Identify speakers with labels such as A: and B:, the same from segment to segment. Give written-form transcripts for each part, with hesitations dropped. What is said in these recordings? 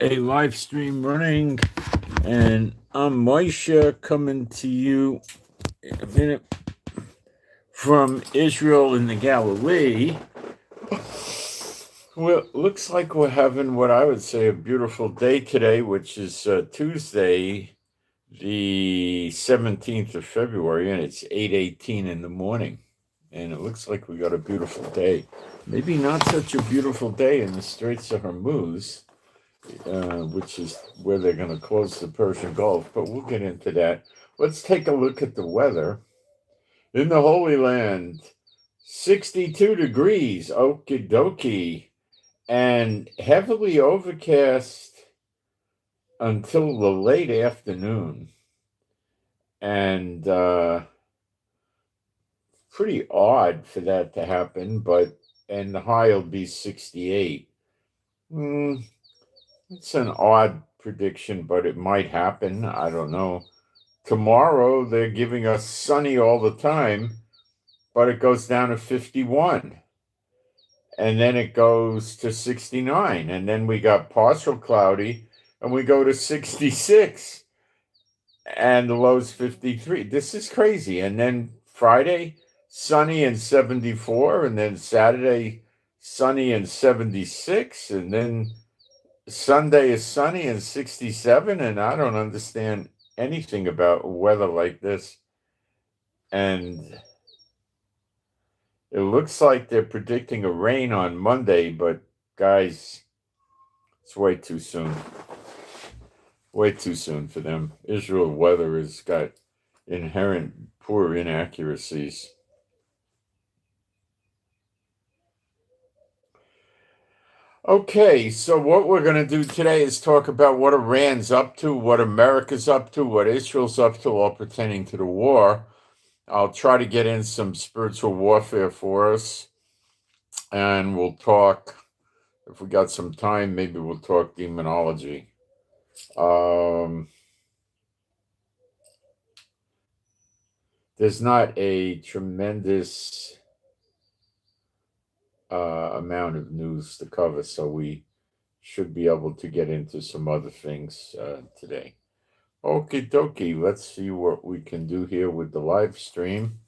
A: a live stream running, and I'm Moshe coming to you in a minute from Israel in the Galilee. Well, looks like we're having what I would say a beautiful day today, which is Tuesday, the 17th of February, and it's 8:18 in the morning. And it looks like we got a beautiful day. Maybe not such a beautiful day in the Straits of Hormuz, which is where they're going to close the Persian Gulf, but we'll get into that. Let's take a look at the weather. In the Holy Land, 62 degrees, okie dokie, and heavily overcast until the late afternoon. And pretty odd for that to happen, and the high will be 68. It's an odd prediction, but it might happen. I don't know. Tomorrow, they're giving us sunny all the time, but it goes down to 51. And then it goes to 69. And then we got partial cloudy, and we go to 66. And the low's 53. This is crazy. And then Friday, sunny and 74. And then Saturday, sunny and 76. And then Sunday is sunny and 67, and I don't understand anything about weather like this. And it looks like they're predicting a rain on Monday, but guys, it's way too soon. Way too soon for them. Israel weather has got inherent poor inaccuracies. Okay, so what we're going to do today is talk about what Iran's up to, what America's up to, what Israel's up to, all pertaining to the war. I'll try to get in some spiritual warfare for us, and we'll talk, if we got some time, maybe we'll talk demonology. There's not a tremendous amount of news to cover, so we should be able to get into some other things today. Okie dokie, let's see what we can do here with the live stream.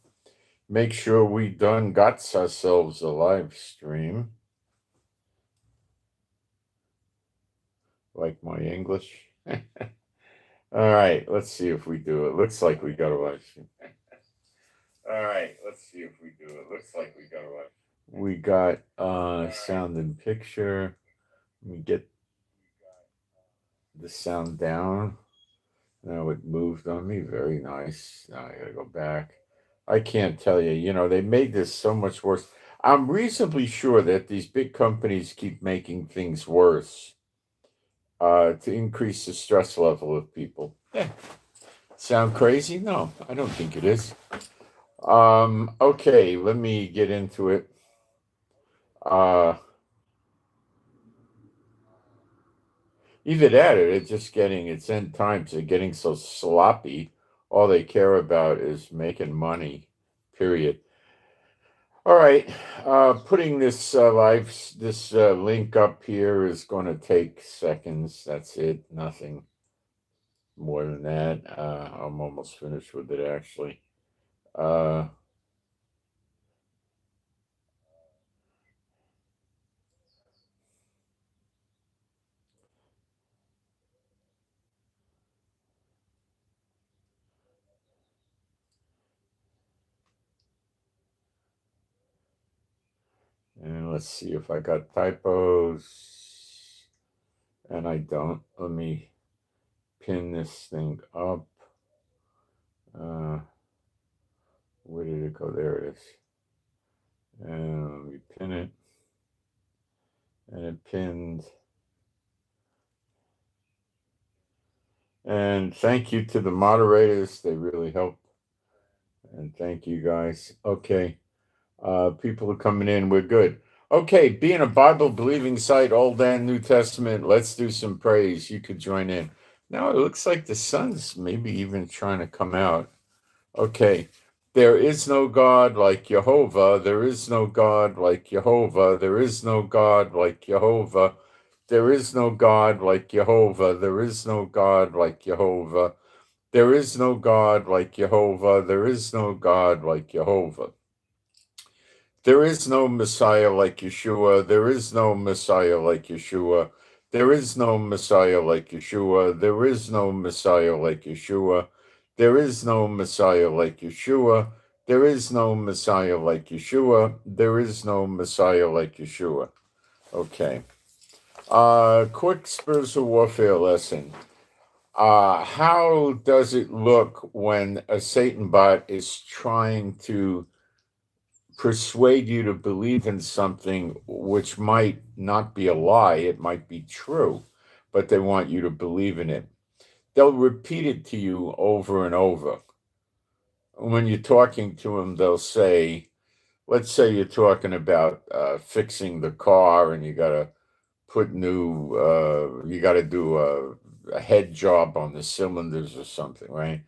A: Make sure we done got ourselves a live stream. Like my English. All right, let's see if we do it. Looks like we got a live stream. All right, let's see if we do it. Looks like we got a live stream. We got sound and picture. Let me get the sound down. Now it moved on me. Very nice. Now I gotta go back. I can't tell you, they made this so much worse. I'm reasonably sure that these big companies keep making things worse to increase the stress level of people. Sound crazy? No, I don't think it is. Okay, let me get into it. Either that or they're just its end times. They're getting so sloppy. All they care about is making money, period. All right, putting this link up here is going to take seconds. That's it. Nothing more than that. I'm almost finished with it, actually. And let's see if I got typos. And I don't. Let me pin this thing up. Where did it go? There it is. And let me pin it. And it pinned. And thank you to the moderators. They really help. And thank you guys. Okay. People are coming in. We're good. Okay. Being a Bible believing site, Old and New Testament, let's do some praise. You could join in. Now it looks like the sun's maybe even trying to come out. Okay. There is no God like Jehovah. There is no God like Jehovah. There is no God like Jehovah. There is no God like Jehovah. There is no God like Jehovah. There is no God like Jehovah. There is no God like Jehovah. There is no Messiah like Yeshua. There is no Messiah like Yeshua. There is no Messiah like Yeshua. There is no Messiah like Yeshua. There is no Messiah like Yeshua. There is no Messiah like Yeshua. There is no Messiah like Yeshua. Okay. Quick spiritual warfare lesson. How does it look when a Satan bot is trying to persuade you to believe in something which might not be a lie, it might be true, but they want you to believe in it? They'll repeat it to you over and over. When you're talking to them, they'll say, let's say you're talking about fixing the car and you got to you got to do a head job on the cylinders or something, right?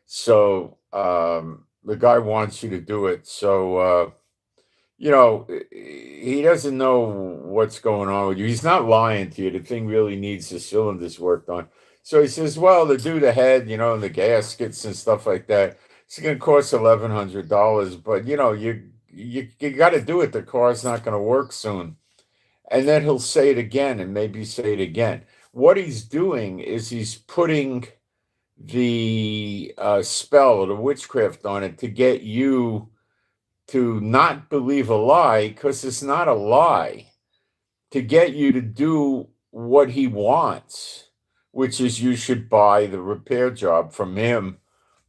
A: So the guy wants you to do it. So, he doesn't know what's going on with you. He's not lying to you. The thing really needs the cylinders worked on. So he says, well, to do the head, and the gaskets and stuff like that, it's going to cost $1,100. But, you got to do it. The car's not going to work soon. And then he'll say it again and maybe say it again. What he's doing is he's putting the spell or the witchcraft on it to get you to not believe a lie, because it's not a lie, to get you to do what he wants, which is you should buy the repair job from him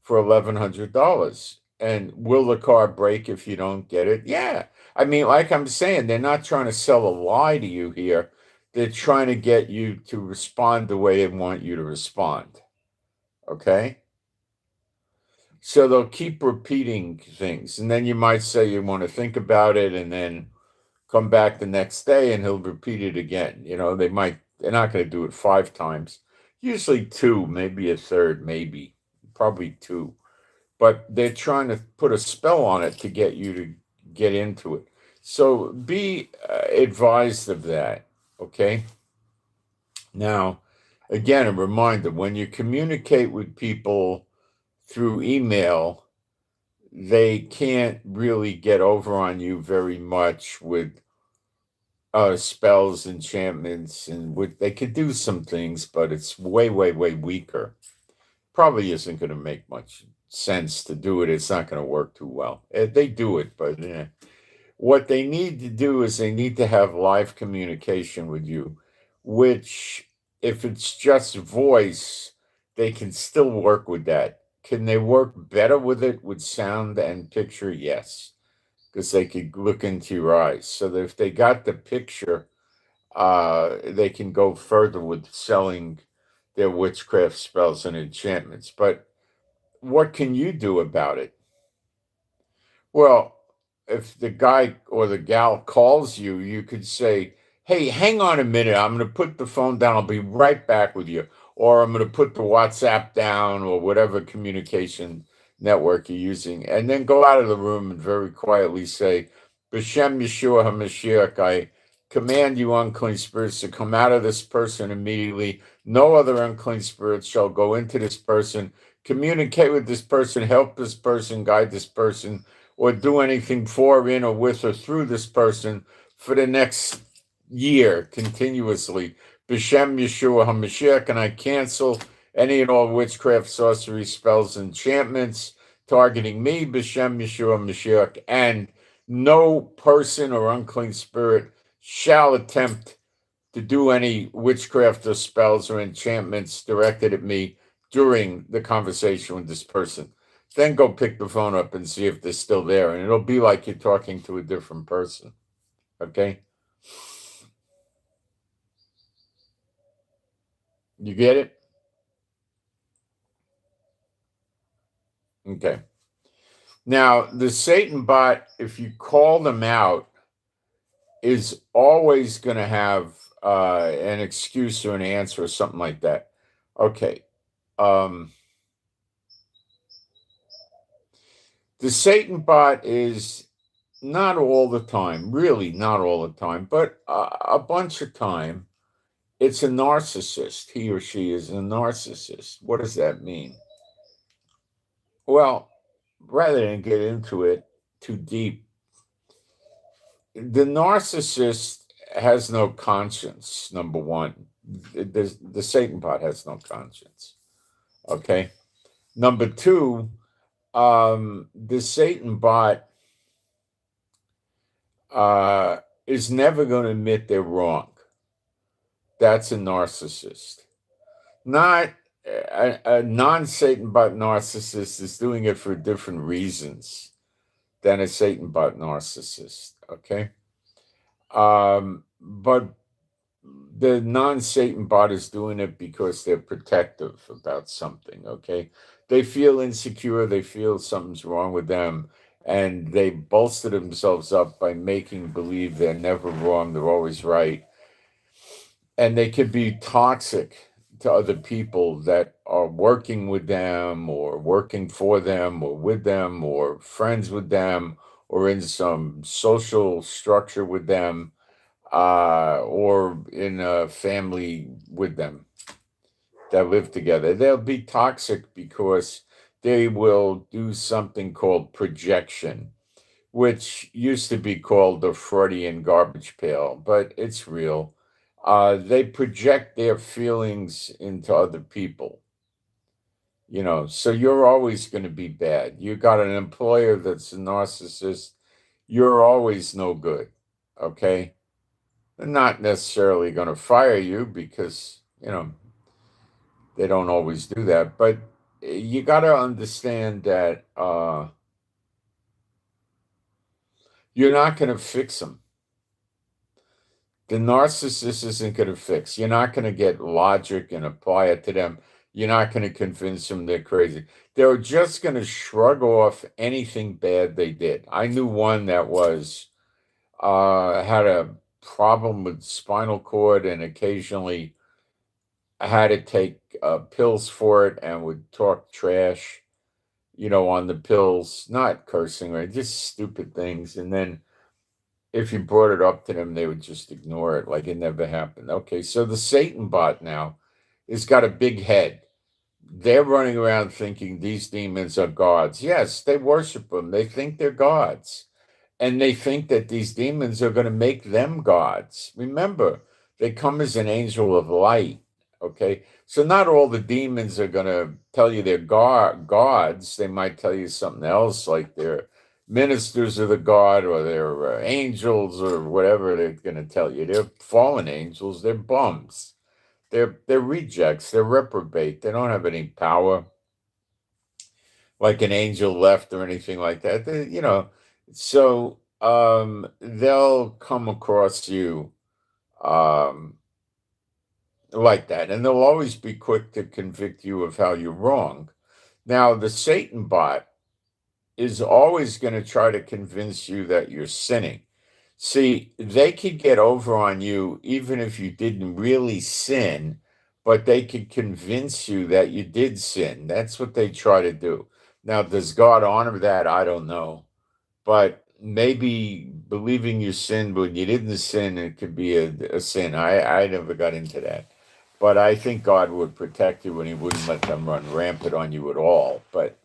A: for $1,100. And will the car break if you don't get it? Yeah. I mean, like I'm saying, they're not trying to sell a lie to you here. They're trying to get you to respond the way they want you to respond. Okay? So they'll keep repeating things. And then you might say you want to think about it and then come back the next day and he'll repeat it again. They're not going to do it 5 times. Usually 2, maybe a third, probably 2. But they're trying to put a spell on it to get you to get into it. So be advised of that, okay? Now, again, a reminder, when you communicate with people through email, they can't really get over on you very much with spells, enchantments, and they could do some things, but it's way, way, way weaker. Probably isn't going to make much sense to do it. It's not going to work too well. They do it, but what they need to do is they need to have live communication with you, which, if it's just voice, they can still work with that. Can they work better with it with sound and picture? Yes, because they could look into your eyes. So that if they got the picture, they can go further with selling their witchcraft spells and enchantments. But what can you do about it? Well, if the guy or the gal calls you, you could say, hey, hang on a minute. I'm going to put the phone down. I'll be right back with you. Or I'm going to put the WhatsApp down or whatever communication network you're using. And then go out of the room and very quietly say, B'Shem Yeshua HaMashiach, I command you unclean spirits to come out of this person immediately. No other unclean spirits shall go into this person. Communicate with this person, help this person, guide this person, or do anything for, in, or with, or through this person for the next year continuously. B'Shem Yeshua HaMashiach, and I cancel any and all witchcraft, sorcery, spells, enchantments targeting me, B'Shem Yeshua HaMashiach, and no person or unclean spirit shall attempt to do any witchcraft or spells or enchantments directed at me during the conversation with this person. Then go pick the phone up and see if they're still there. And it'll be like you're talking to a different person. Okay? You get it? Okay. Now, the Satan bot, if you call them out, is always going to have an excuse or an answer or something like that. Okay. The Satan bot is not all the time, really not all the time, but a bunch of time, It's a narcissist. He or she is a narcissist. What does that mean? Well, rather than get into it too deep, the narcissist has no conscience, number one. The Satan bot has no conscience. Okay. Number two, the Satan bot is never going to admit they're wrong. That's a narcissist. Not a non-Satan bot narcissist is doing it for different reasons than a Satan bot narcissist. Okay. But the non-Satan bot is doing it because they're protective about something. Okay. They feel insecure. They feel something's wrong with them. And they bolster themselves up by making believe they're never wrong. They're always right. And they could be toxic to other people that are working with them or working for them or with them or friends with them or in some social structure with them or in a family with them that live together. They'll be toxic because they will do something called projection, which used to be called the Freudian garbage pail, but it's real. They project their feelings into other people, so you're always going to be bad. You got an employer that's a narcissist, you're always no good. Okay. They're not necessarily going to fire you because, they don't always do that. But you got to understand that you're not going to fix them. The narcissist isn't going to fix. You're not going to get logic and apply it to them. You're not going to convince them they're crazy. They're just going to shrug off anything bad they did. I knew one that had a problem with spinal cord and occasionally had to take pills for it and would talk trash, on the pills, not cursing, right? Just stupid things. And then if you brought it up to them, they would just ignore it like it never happened. Okay, so the Satan bot now has got a big head. They're running around thinking these demons are gods. Yes, they worship them. They think they're gods. And they think that these demons are going to make them gods. Remember, they come as an angel of light. Okay, so not all the demons are going to tell you they're gods. They might tell you something else, like they're ministers of the god or they're angels or whatever they're going to tell you. They're fallen angels. They're bums. They're rejects. They're reprobate. They don't have any power, like an angel left or anything like that. So they'll come across you like that, and they'll always be quick to convict you of how you're wrong. Now, the Satan bot is always going to try to convince you that you're sinning. See, they could get over on you even if you didn't really sin, but they could convince you that you did sin. That's what they try to do. Now, does God honor that? I don't know. But maybe believing you sinned when you didn't sin, it could be a sin. I never got into that. But I think God would protect you and he wouldn't let them run rampant on you at all. But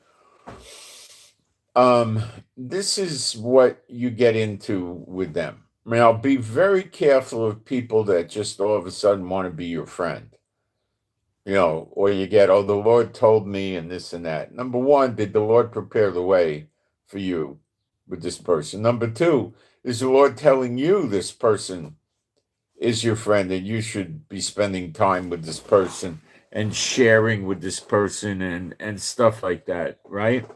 A: this is what you get into with them. Now, be very careful of people that just all of a sudden want to be your friend. Or you get, oh, the Lord told me and this and that. Number one, did the Lord prepare the way for you with this person? Number two, is the Lord telling you this person is your friend and you should be spending time with this person and sharing with this person and stuff like that, right?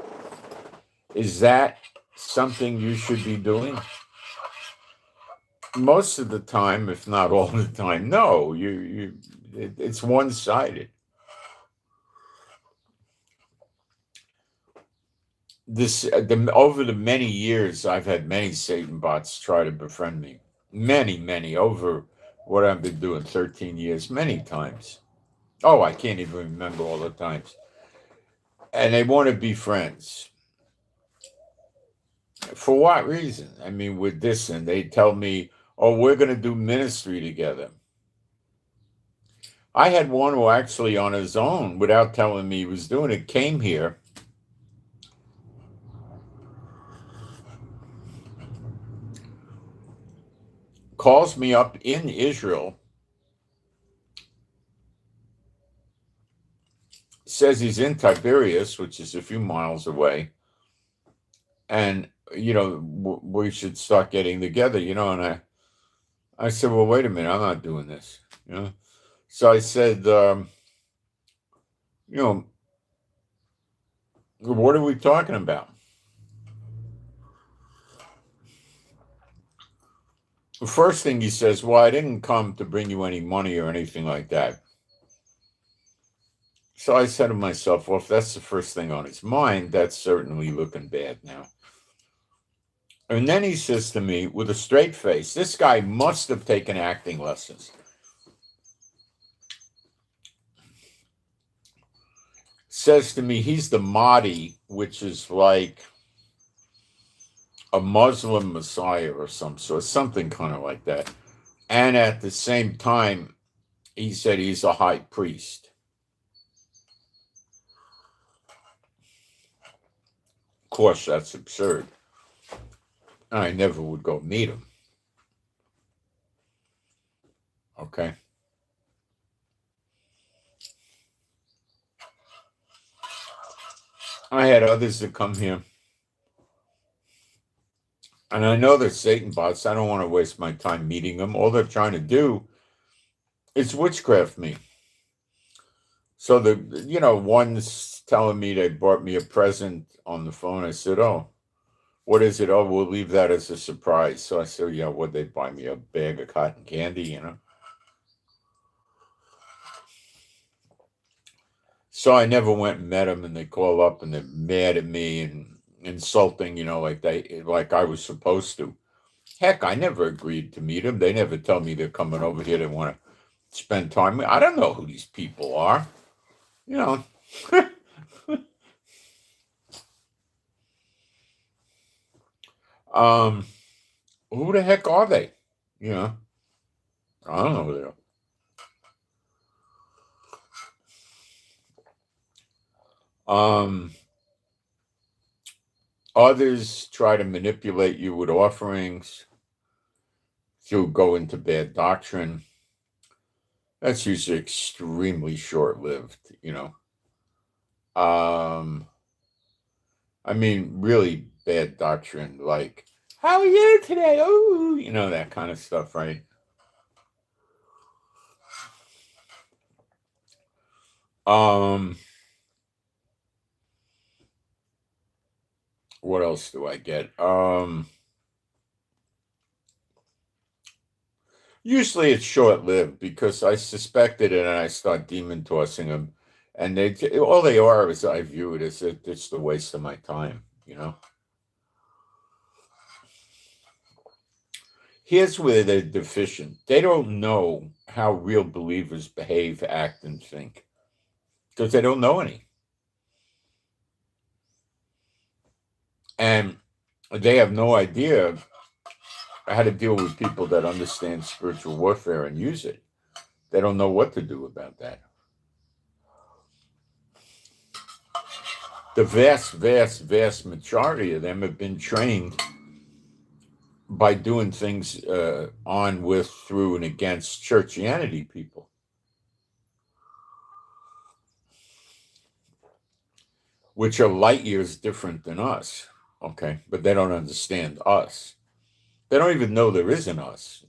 A: Is that something you should be doing? Most of the time, if not all the time, no. It's one-sided. Over the many years, I've had many Satan bots try to befriend me. Many, over what I've been doing, 13 years, many times. Oh, I can't even remember all the times. And they want to be friends. For what reason? I mean, with this, and they tell me, oh, we're going to do ministry together. I had one who actually on his own, without telling me he was doing it, came here. Calls me up in Israel, says he's in Tiberias, which is a few miles away, and we should start getting together, and I said, well, wait a minute, I'm not doing this, So I said, what are we talking about? The first thing he says, well, I didn't come to bring you any money or anything like that. So I said to myself, well, if that's the first thing on his mind, that's certainly looking bad now. And then he says to me with a straight face, this guy must have taken acting lessons. Says to me, he's the Mahdi, which is like a Muslim Messiah or some sort, something kind of like that. And at the same time, he said he's a high priest. Of course, that's absurd. I never would go meet him. Okay. I had others that come here. And I know they're Satan bots. I don't want to waste my time meeting them. All they're trying to do is witchcraft me. So one's telling me they bought me a present on the phone. I said, oh, what is it? Oh, we'll leave that as a surprise. So I said, yeah, would they buy me a bag of cotton candy, So I never went and met them, and they call up and they're mad at me and insulting, like I was supposed to. Heck, I never agreed to meet them. They never tell me they're coming over here. They want to spend time with me. I don't know who these people are. Who the heck are they? I don't know who they are. Others try to manipulate you with offerings to go into bad doctrine. That's usually extremely short-lived, I mean, really bad doctrine, like, how are you today? Oh, that kind of stuff, right? What else do I get? Usually it's short-lived because I suspected it and I start demon tossing them. And all they are, as I view it, is it's the waste of my time, Here's where they're deficient. They don't know how real believers behave, act, and think because they don't know any. And they have no idea how to deal with people that understand spiritual warfare and use it. They don't know what to do about that. The vast, vast, vast majority of them have been trained by doing things on, with, through, and against churchianity people. Which are light years different than us, okay? But they don't understand us. They don't even know there is an us,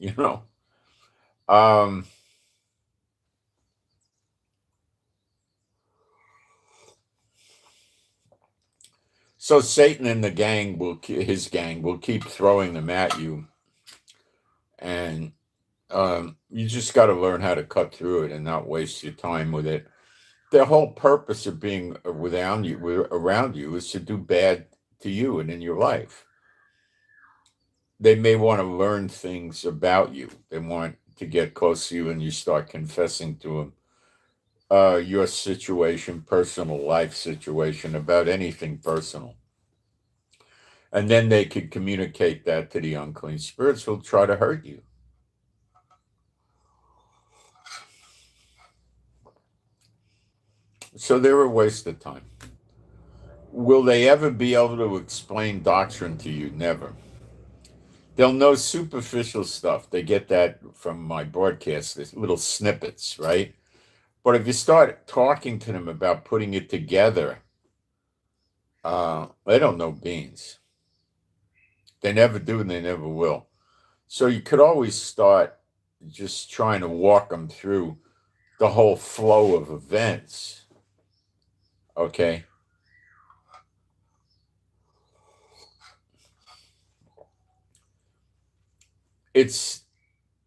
A: So Satan and his gang will keep throwing them at you. And you just got to learn how to cut through it and not waste your time with it. The whole purpose of being around you is to do bad to you and in your life. They may want to learn things about you. They want to get close to you and you start confessing to them your situation, personal life situation, about anything personal. And then they could communicate that to the unclean spirits who'll try to hurt you. So they're a waste of time. Will they ever be able to explain doctrine to you? Never. They'll know superficial stuff. They get that from my broadcast, these little snippets, right? But if you start talking to them about putting it together, they don't know beans. They never do and they never will. So you could always start just trying to walk them through the whole flow of events. Okay.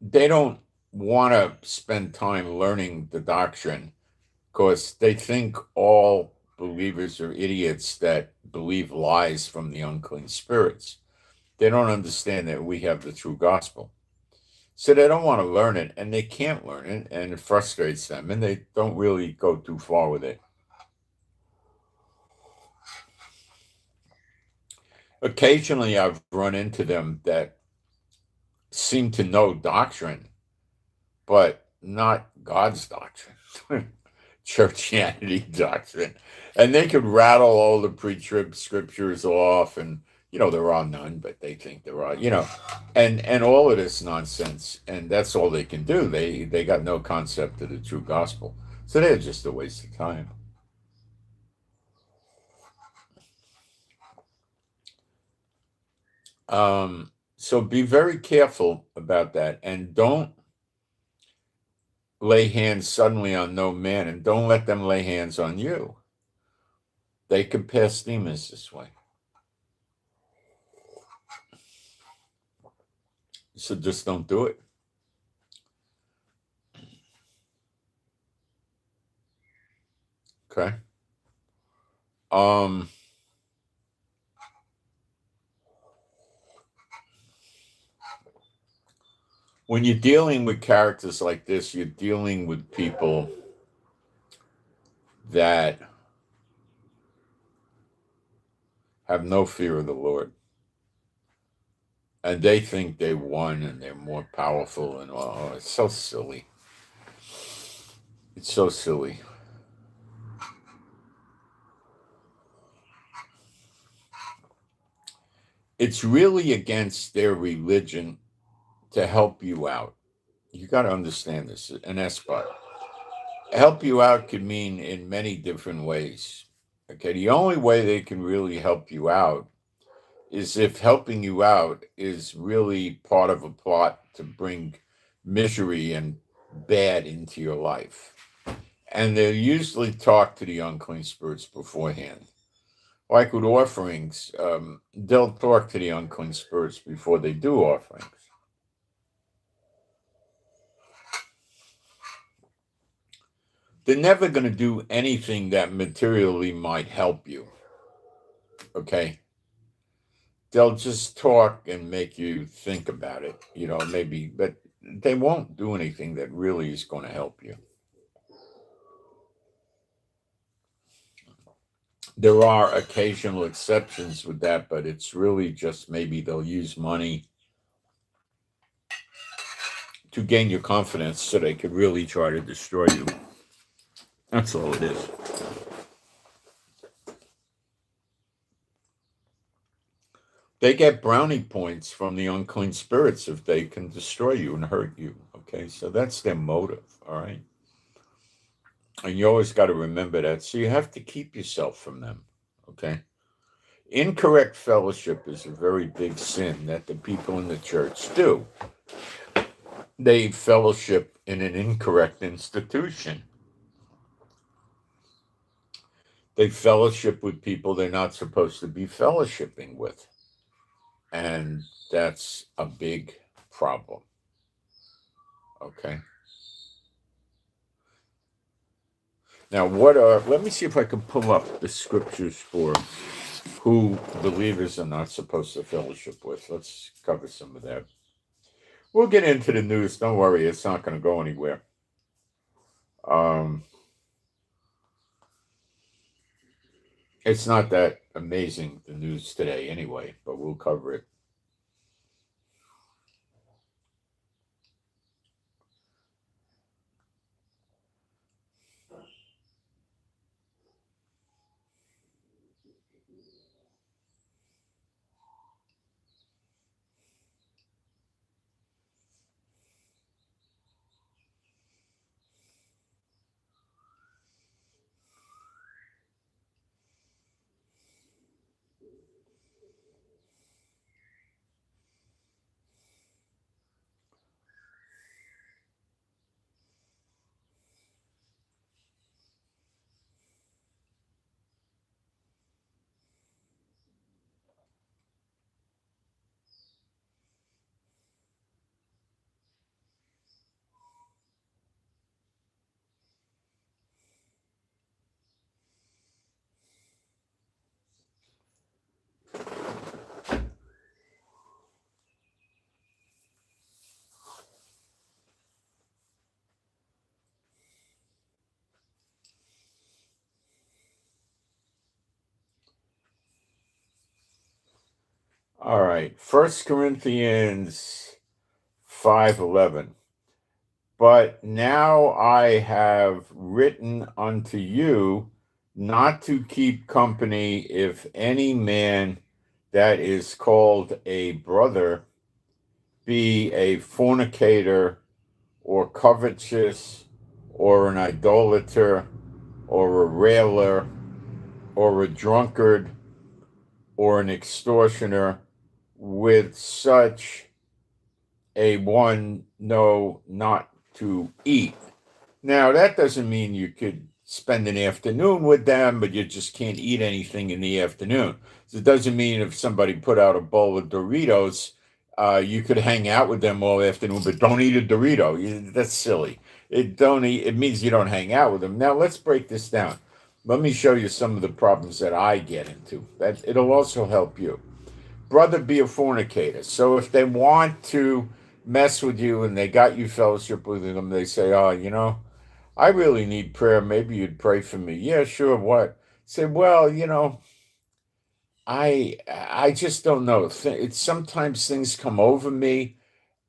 A: They don't want to spend time learning the doctrine because they think all believers are idiots that believe lies from the unclean spirits. They don't understand that we have the true gospel. So they don't want to learn it, and they can't learn it, and it frustrates them, and they don't really go too far with it. Occasionally, I've run into them that seem to know doctrine, but not God's doctrine, churchianity doctrine. And they could rattle all the pre-trib scriptures off, and there are none, but they think there are, and all of this nonsense, and that's all they can do. They got no concept of the true gospel, so they're just a waste of time. So be very careful about that, and don't lay hands suddenly on no man, and don't let them lay hands on you. They can pass demons this way. So just don't do it. Okay. When you're dealing with characters like this, you're dealing with people that have no fear of the Lord. And they think they won and they're more powerful, and it's so silly. It's so silly. It's really against their religion to help you out. You got to understand this. An expire. Help you out could mean in many different ways. Okay, the only way they can really help you out is if helping you out is really part of a plot to bring misery and bad into your life. And they usually talk to the unclean spirits beforehand. Like with offerings, they'll talk to the unclean spirits before they do offerings. They're never going to do anything that materially might help you. Okay? They'll just talk and make you think about it, maybe, but they won't do anything that really is going to help you. There are occasional exceptions with that, but it's really just maybe they'll use money to gain your confidence so they could really try to destroy you. That's all it is. They get brownie points from the unclean spirits if they can destroy you and hurt you. Okay, so that's their motive, all right? And you always got to remember that. So you have to keep yourself from them, okay? Incorrect fellowship is a very big sin that the people in the church do. They fellowship in an incorrect institution. They fellowship with people they're not supposed to be fellowshipping with. And that's a big problem. Okay. Now, let me see if I can pull up the scriptures for who believers are not supposed to fellowship with. Let's cover some of that. We'll get into the news. Don't worry, it's not going to go anywhere. It's not that amazing, the news today anyway, but we'll cover it. All right. 1 Corinthians 5:11. But now I have written unto you not to keep company if any man that is called a brother be a fornicator or covetous or an idolater or a railer or a drunkard or an extortioner. With such a one know not to eat. Now, that doesn't mean you could spend an afternoon with them, but you just can't eat anything in the afternoon. So it doesn't mean if somebody put out a bowl of Doritos, you could hang out with them all afternoon, but don't eat a Dorito. That's silly. It don't eat. It means you don't hang out with them. Now, let's break this down. Let me show you some of the problems that I get into. That it'll also help you. Brother, be a fornicator. So if they want to mess with you and they got you fellowship with them, they say, "Oh, I really need prayer. Maybe you'd pray for me." Yeah, sure. What? Say, well, I just don't know. It's sometimes things come over me,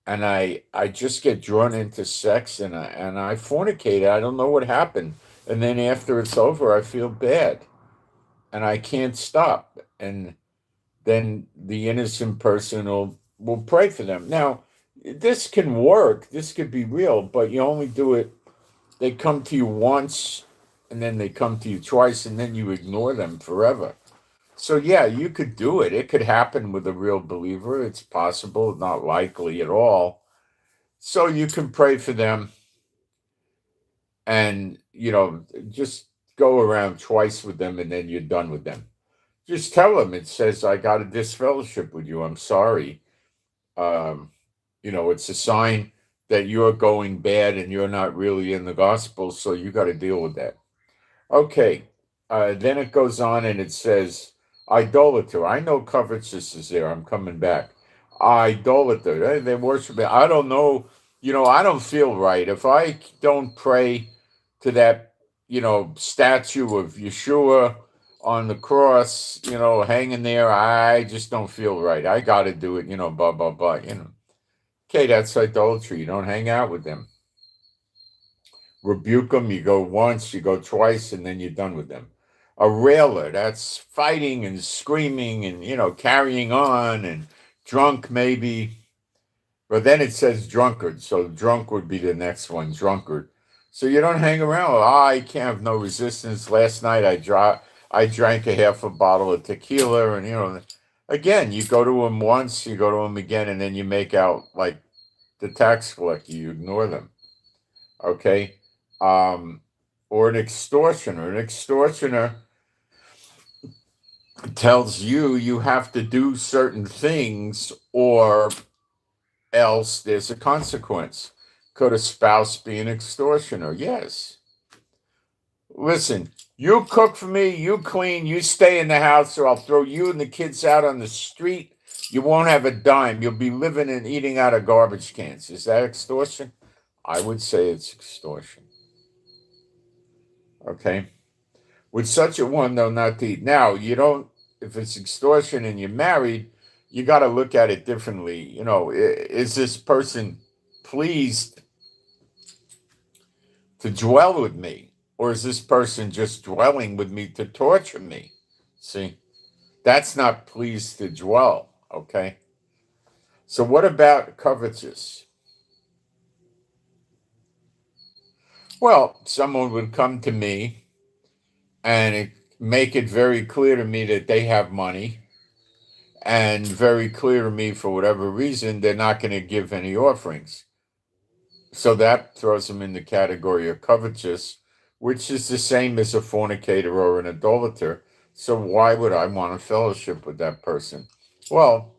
A: and I just get drawn into sex, and I fornicate. I don't know what happened, and then after it's over, I feel bad, and I can't stop, and then the innocent person will pray for them. Now, this can work. This could be real, but you only do it. They come to you once, and then they come to you twice, and then you ignore them forever. So yeah, you could do it. It could happen with a real believer. It's possible, not likely at all. So you can pray for them, and just go around twice with them, and then you're done with them. Just tell them it says, "I got a disfellowship with you. I'm sorry." Um, it's a sign that you're going bad and you're not really in the gospel, so you got to deal with that. Okay. Then it goes on and it says, idolater. I know covetousness is there. I'm coming back. Idolater. They worship me. I don't know. I don't feel right. If I don't pray to that, statue of Yeshua on the cross, hanging there, I just don't feel right. I got to do it, blah, blah, blah. Okay, that's idolatry. You don't hang out with them. Rebuke them. You go once, you go twice, and then you're done with them. A railer, that's fighting and screaming and, carrying on and drunk maybe. But then it says drunkard. So drunk would be the next one, drunkard. So you don't hang around. Oh, I can't have no resistance. Last night I drank a half a bottle of tequila and, again, you go to them once, you go to them again, and then you make out like the tax collector. You ignore them. Okay. Or an extortioner. An extortioner tells you have to do certain things or else there's a consequence. Could a spouse be an extortioner? Yes. Listen, you cook for me, you clean, you stay in the house, or I'll throw you and the kids out on the street. You won't have a dime. You'll be living and eating out of garbage cans. Is that extortion? I would say it's extortion. Okay. With such a one, though, not to eat. Now, you don't, if it's extortion and you're married, you got to look at it differently. Is this person pleased to dwell with me? Or is this person just dwelling with me to torture me? See? That's not pleased to dwell, okay? So what about covetous? Well, someone would come to me and make it very clear to me that they have money, and very clear to me for whatever reason they're not going to give any offerings. So that throws them in the category of covetous, which is the same as a fornicator or an idolater. So why would I want to fellowship with that person? Well,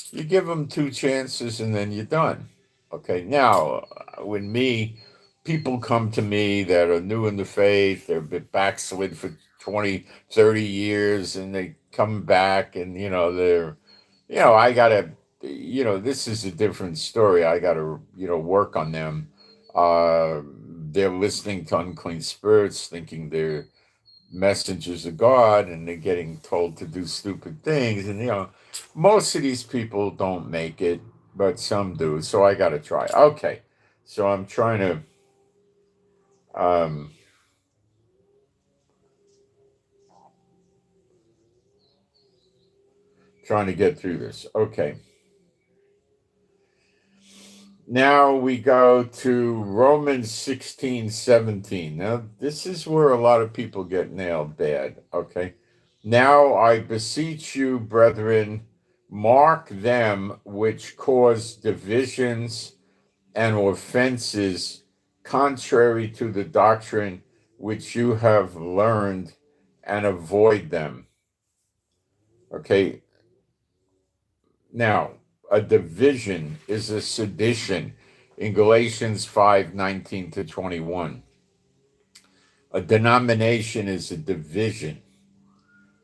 A: you give them two chances and then you're done. Okay, now, when people come to me that are new in the faith, they've been backslid for 20, 30 years, and they come back and, I got to, this is a different story. I got to, work on them. They're listening to unclean spirits, thinking they're messengers of God, and they're getting told to do stupid things. And, most of these people don't make it, but some do. So I got to try. Okay. So I'm um, trying to get through this. Okay. Now we go to Romans 16:17. Now, this is where a lot of people get nailed bad. Okay. Now I beseech you, brethren, mark them which cause divisions and offenses contrary to the doctrine which you have learned, and avoid them. Okay. Now, a division is a sedition in Galatians 5:19 to 21. A denomination is a division.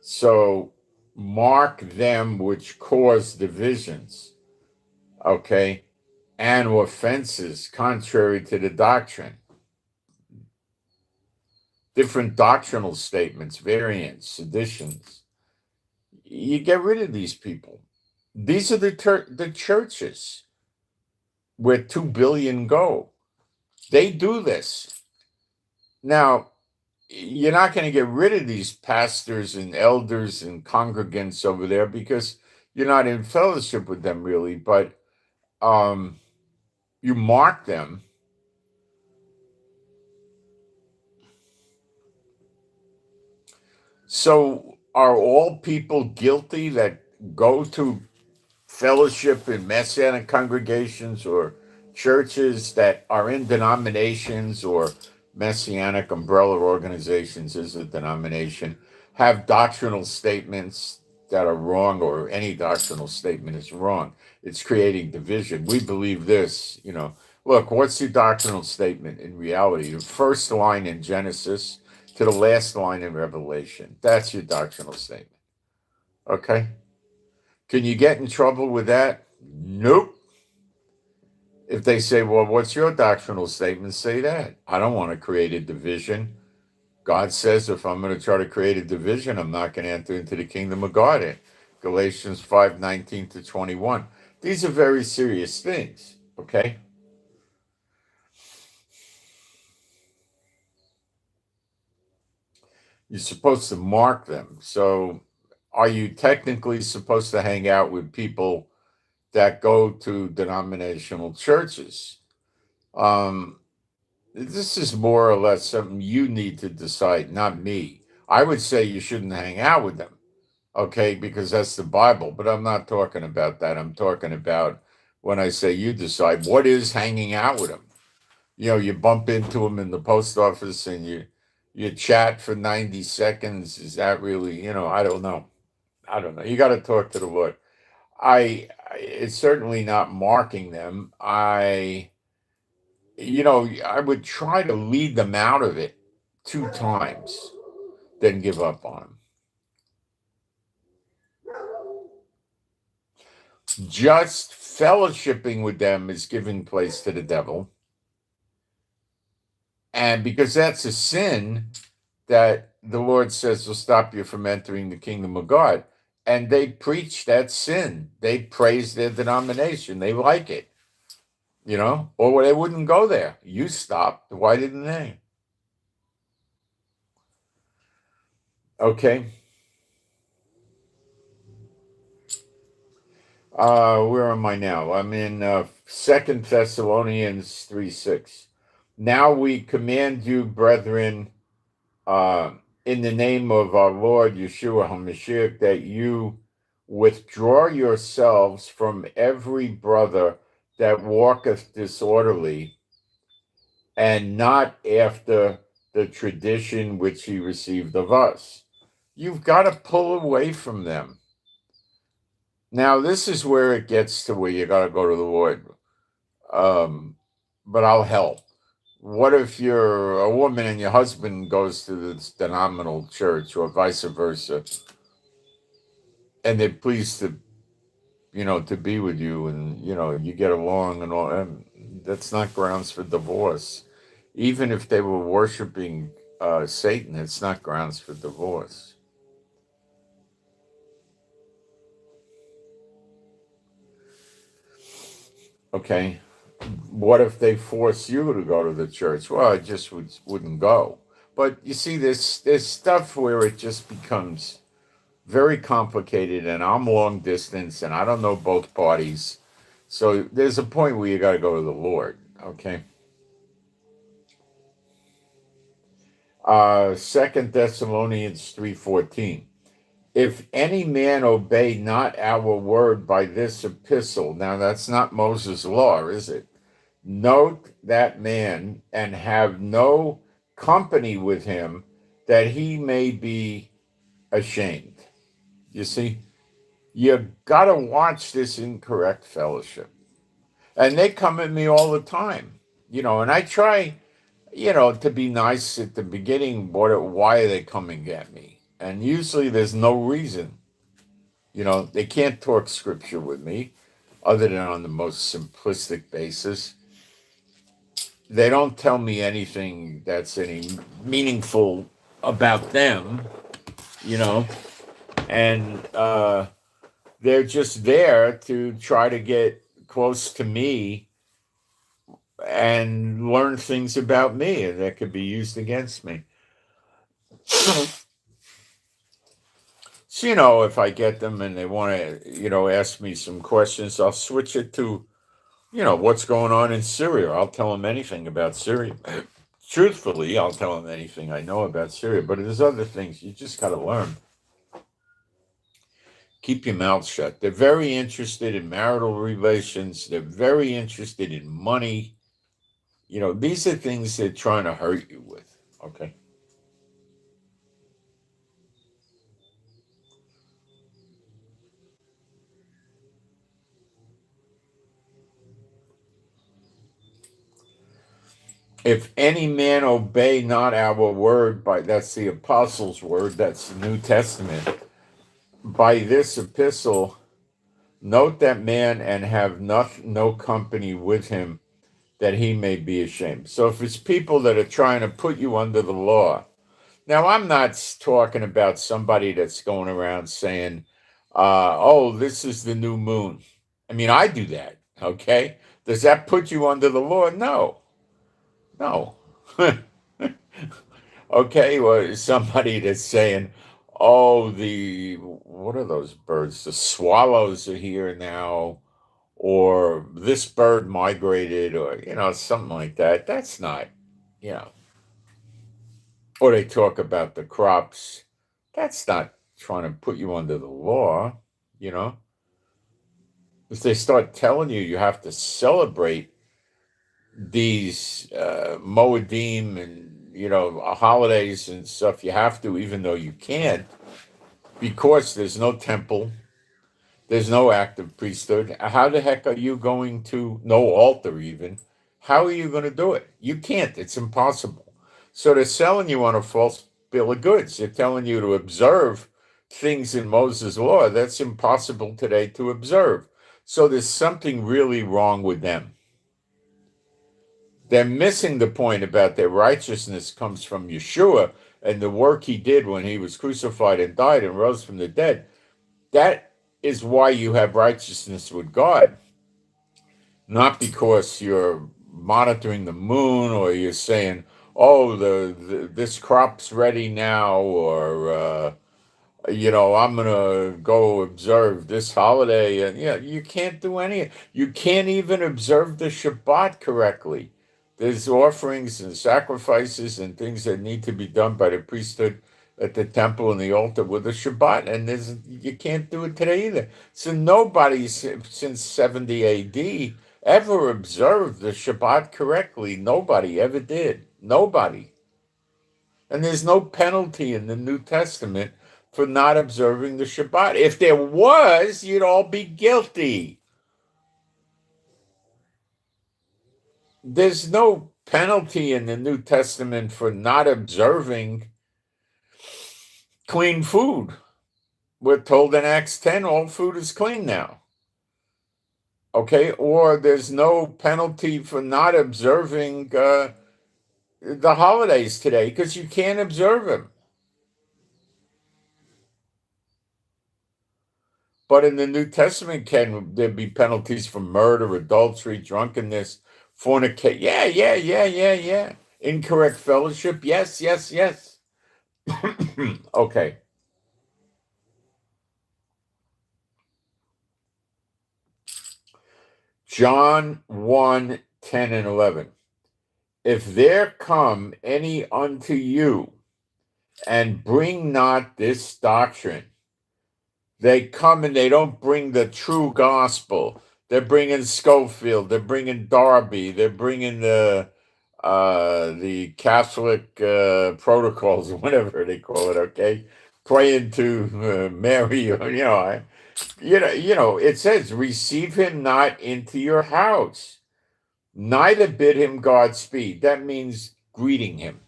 A: So mark them which cause divisions, okay, and offenses contrary to the doctrine. Different doctrinal statements, variants, seditions. You get rid of these people. These are the churches where 2 billion go. They do this. Now, you're not going to get rid of these pastors and elders and congregants over there because you're not in fellowship with them really, but you mark them. So are all people guilty that go to fellowship in Messianic congregations or churches that are in denominations or Messianic umbrella organizations is a denomination, have doctrinal statements that are wrong, or any doctrinal statement is wrong? It's creating division. We believe this, Look, what's your doctrinal statement in reality? The first line in Genesis to the last line in Revelation. That's your doctrinal statement. Okay? Can you get in trouble with that? Nope. If they say, well, what's your doctrinal statement? Say that. I don't want to create a division. God says if I'm going to try to create a division, I'm not going to enter into the kingdom of God. Galatians 5:19 to 21. These are very serious things, okay? You're supposed to mark them. So are you technically supposed to hang out with people that go to denominational churches? This is more or less something you need to decide, not me. I would say you shouldn't hang out with them, okay, because that's the Bible, but I'm not talking about that. I'm talking about when I say you decide, what is hanging out with them? You bump into them in the post office and you chat for 90 seconds. Is that really, I don't know. I don't know. You got to talk to the Lord. It's certainly not marking them. I would try to lead them out of it 2 times, then give up on them. Just fellowshipping with them is giving place to the devil. And because that's a sin that the Lord says will stop you from entering the kingdom of God. And they preach that sin. They praise their denomination. They like it, or they wouldn't go there. You stopped. Why didn't they? Okay. Where am I now? I'm in 2 Thessalonians 3:6. Now we command you, brethren, uh, in the name of our Lord Yeshua HaMashiach, that you withdraw yourselves from every brother that walketh disorderly, and not after the tradition which he received of us. You've got to pull away from them. Now, this is where it gets to where you got to go to the Lord. But I'll help. What if you're a woman and your husband goes to this denominational church, or vice versa, and they're pleased to, to be with you, and you get along and all, and that's not grounds for divorce. Even if they were worshiping Satan, it's not grounds for divorce. Okay. What if they force you to go to the church? Well, I just wouldn't go. But you see, there's stuff where it just becomes very complicated, and I'm long distance, and I don't know both parties. So there's a point where you got to go to the Lord. Okay. 2 Thessalonians 3:14. If any man obey not our word by this epistle, now that's not Moses' law, is it? Note that man, and have no company with him, that he may be ashamed. You see, you got to watch this incorrect fellowship. And they come at me all the time, and I try, to be nice at the beginning. Why are they coming at me? And usually there's no reason. They can't talk scripture with me other than on the most simplistic basis. They don't tell me anything that's any meaningful about them, and they're just there to try to get close to me and learn things about me that could be used against me. So, if I get them and they want to, ask me some questions, I'll switch it to, what's going on in Syria. I'll tell them anything about Syria. Truthfully, I'll tell them anything I know about Syria. But there's other things you just got to learn. Keep your mouth shut. They're very interested in marital relations. They're very interested in money. These are things they're trying to hurt you with. Okay. If any man obey not our word, that's the apostles' word, that's the New Testament, by this epistle, note that man, and have no company with him, that he may be ashamed. So if it's people that are trying to put you under the law, now I'm not talking about somebody that's going around saying, oh, this is the new moon. I mean, I do that, okay? Does that put you under the law? No. Okay, well, somebody that's saying, oh, what are those birds? The swallows are here now, or this bird migrated, or, something like that. That's not, you know, or they talk about the crops. That's not trying to put you under the law, you know. If they start telling you have to celebrate these Moedim and holidays and stuff, you have to, even though you can't, because there's no temple, there's no active priesthood. How the heck are you going to, no altar even? How are you going to do it? You can't. It's impossible. So they're selling you on a false bill of goods. They're telling you to observe things in Moses' law that's impossible today to observe. So there's something really wrong with them. They're missing the point about their righteousness comes from Yeshua and the work he did when he was crucified and died and rose from the dead. That is why you have righteousness with God. Not because you're monitoring the moon, or you're saying, oh, this crop's ready now, or I'm going to go observe this holiday. And yeah, you can't do any, you can't even observe the Shabbat correctly. There's offerings and sacrifices and things that need to be done by the priesthood at the temple and the altar with the Shabbat, and you can't do it today either. So nobody since 70 AD ever observed the Shabbat correctly. Nobody ever did. Nobody. And there's no penalty in the New Testament for not observing the Shabbat. If there was, you'd all be guilty. There's no penalty in the New Testament for not observing clean food. We're told in Acts 10, all food is clean now. Okay, or there's no penalty for not observing the holidays today because you can't observe them. But in the New Testament, can there be penalties for murder, adultery, drunkenness, fornication? Yeah. Incorrect fellowship? Yes. Okay. John 1, 10 and 11. If there come any unto you and bring not this doctrine, they come and they don't bring the true gospel. They're bringing Schofield. They're bringing Darby. They're bringing the Catholic protocols, whatever they call it. Okay, praying to Mary. It says, "Receive him not into your house, neither bid him Godspeed." That means greeting him.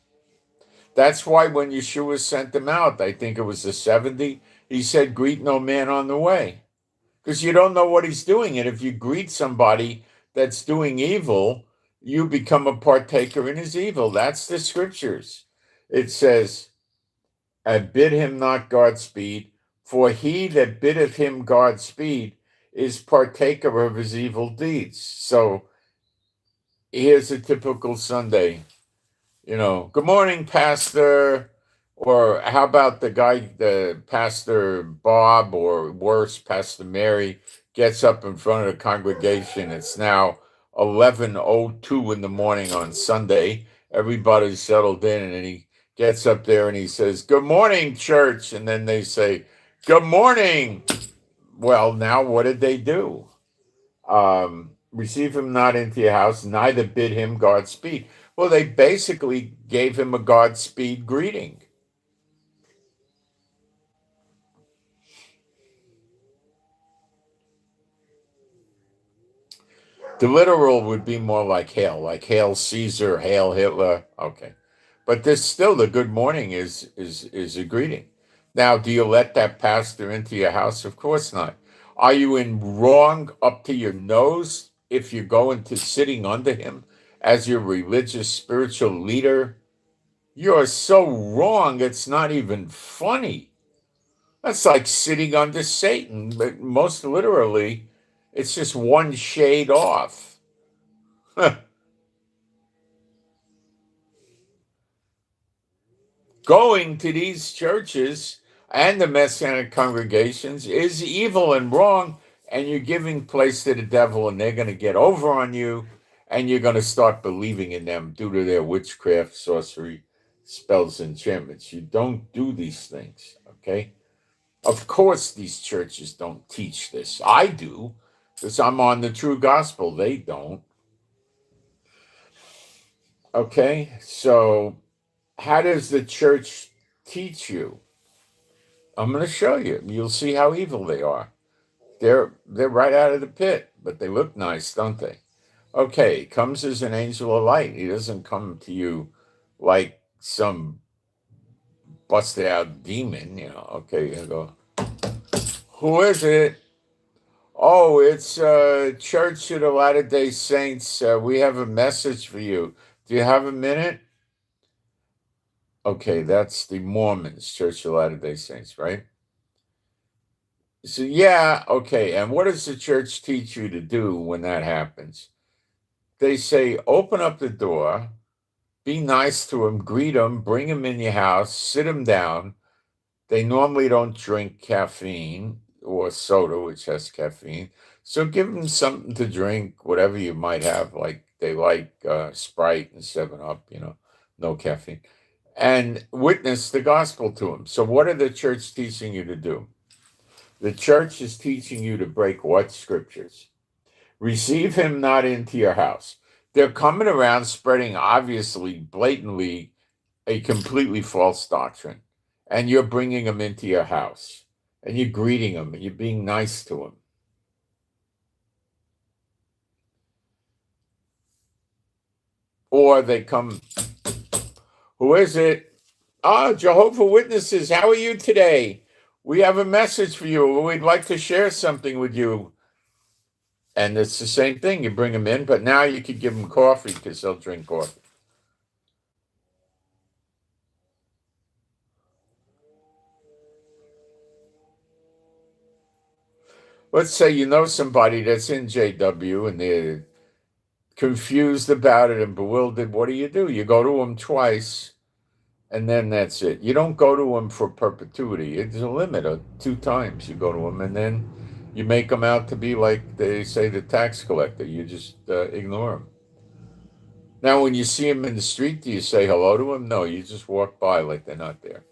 A: That's why when Yeshua sent them out, I think it was the 70, he said, "Greet no man on the way." Because you don't know what he's doing. And if you greet somebody that's doing evil, you become a partaker in his evil. That's the scriptures. It says, "And bid him not Godspeed, for he that biddeth him Godspeed is partaker of his evil deeds." So here's a typical Sunday. Good morning, Pastor. Or how about the Pastor Bob, or worse, Pastor Mary, gets up in front of the congregation. It's now 11:02 in the morning on Sunday. Everybody's settled in, and he gets up there and he says, "Good morning, church." And then they say, "Good morning." Well, now what did they do? Receive him not into your house, neither bid him Godspeed. Well, they basically gave him a Godspeed greeting. The literal would be more like Hail Caesar, Hail Hitler. Okay. But there's still the good morning is a greeting. Now, do you let that pastor into your house? Of course not. Are you in wrong up to your nose if you go into sitting under him as your religious spiritual leader? You're so wrong, it's not even funny. That's like sitting under Satan, but most literally, it's just one shade off. Going to these churches and the Messianic congregations is evil and wrong, and you're giving place to the devil, and they're going to get over on you, and you're going to start believing in them due to their witchcraft, sorcery, spells, enchantments. You don't do these things, okay? Of course, these churches don't teach this. I do, because I'm on the true gospel. They don't. Okay, so how does the church teach you? I'm going to show you. You'll see how evil they are. They're right out of the pit, but they look nice, don't they? Okay, comes as an angel of light. He doesn't come to you like some busted out demon, Okay, you go, "Who is it?" "Oh, it's Church of the Latter-day Saints. We have a message for you. Do you have a minute?" Okay, that's the Mormons, Church of Latter-day Saints, right? So, yeah, okay. And what does the church teach you to do when that happens? They say, open up the door, be nice to him, greet him, bring him in your house, sit him down. They normally don't drink caffeine or soda, which has caffeine. So give them something to drink, whatever you might have. Like they like Sprite and 7 Up, no caffeine. And witness the gospel to them. So what are the church teaching you to do? The church is teaching you to break what scriptures? Receive him not into your house. They're coming around spreading obviously, blatantly, a completely false doctrine. And you're bringing them into your house. And you're greeting them. And you're being nice to them. Or they come, who is it? Jehovah Witnesses, how are you today? We have a message for you. We'd like to share something with you. And it's the same thing. You bring them in, but now you could give them coffee because they'll drink coffee. Let's say you know somebody that's in JW and they're confused about it and bewildered. What do? You go to them twice, and then that's it. You don't go to them for perpetuity. It's a limit of 2 times you go to them, and then you make them out to be like they say the tax collector. You just ignore them. Now, when you see them in the street, do you say hello to them? No, you just walk by like they're not there.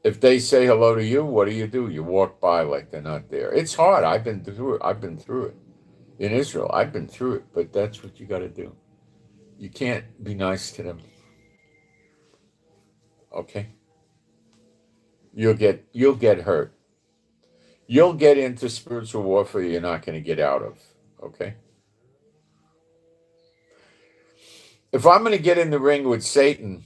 A: If they say hello to you, what do? You walk by like they're not there. It's hard. I've been through it. In Israel, I've been through it, but that's what you got to do. You can't be nice to them. Okay? You'll get hurt. You'll get into spiritual warfare you're not going to get out of. Okay? If I'm going to get in the ring with Satan,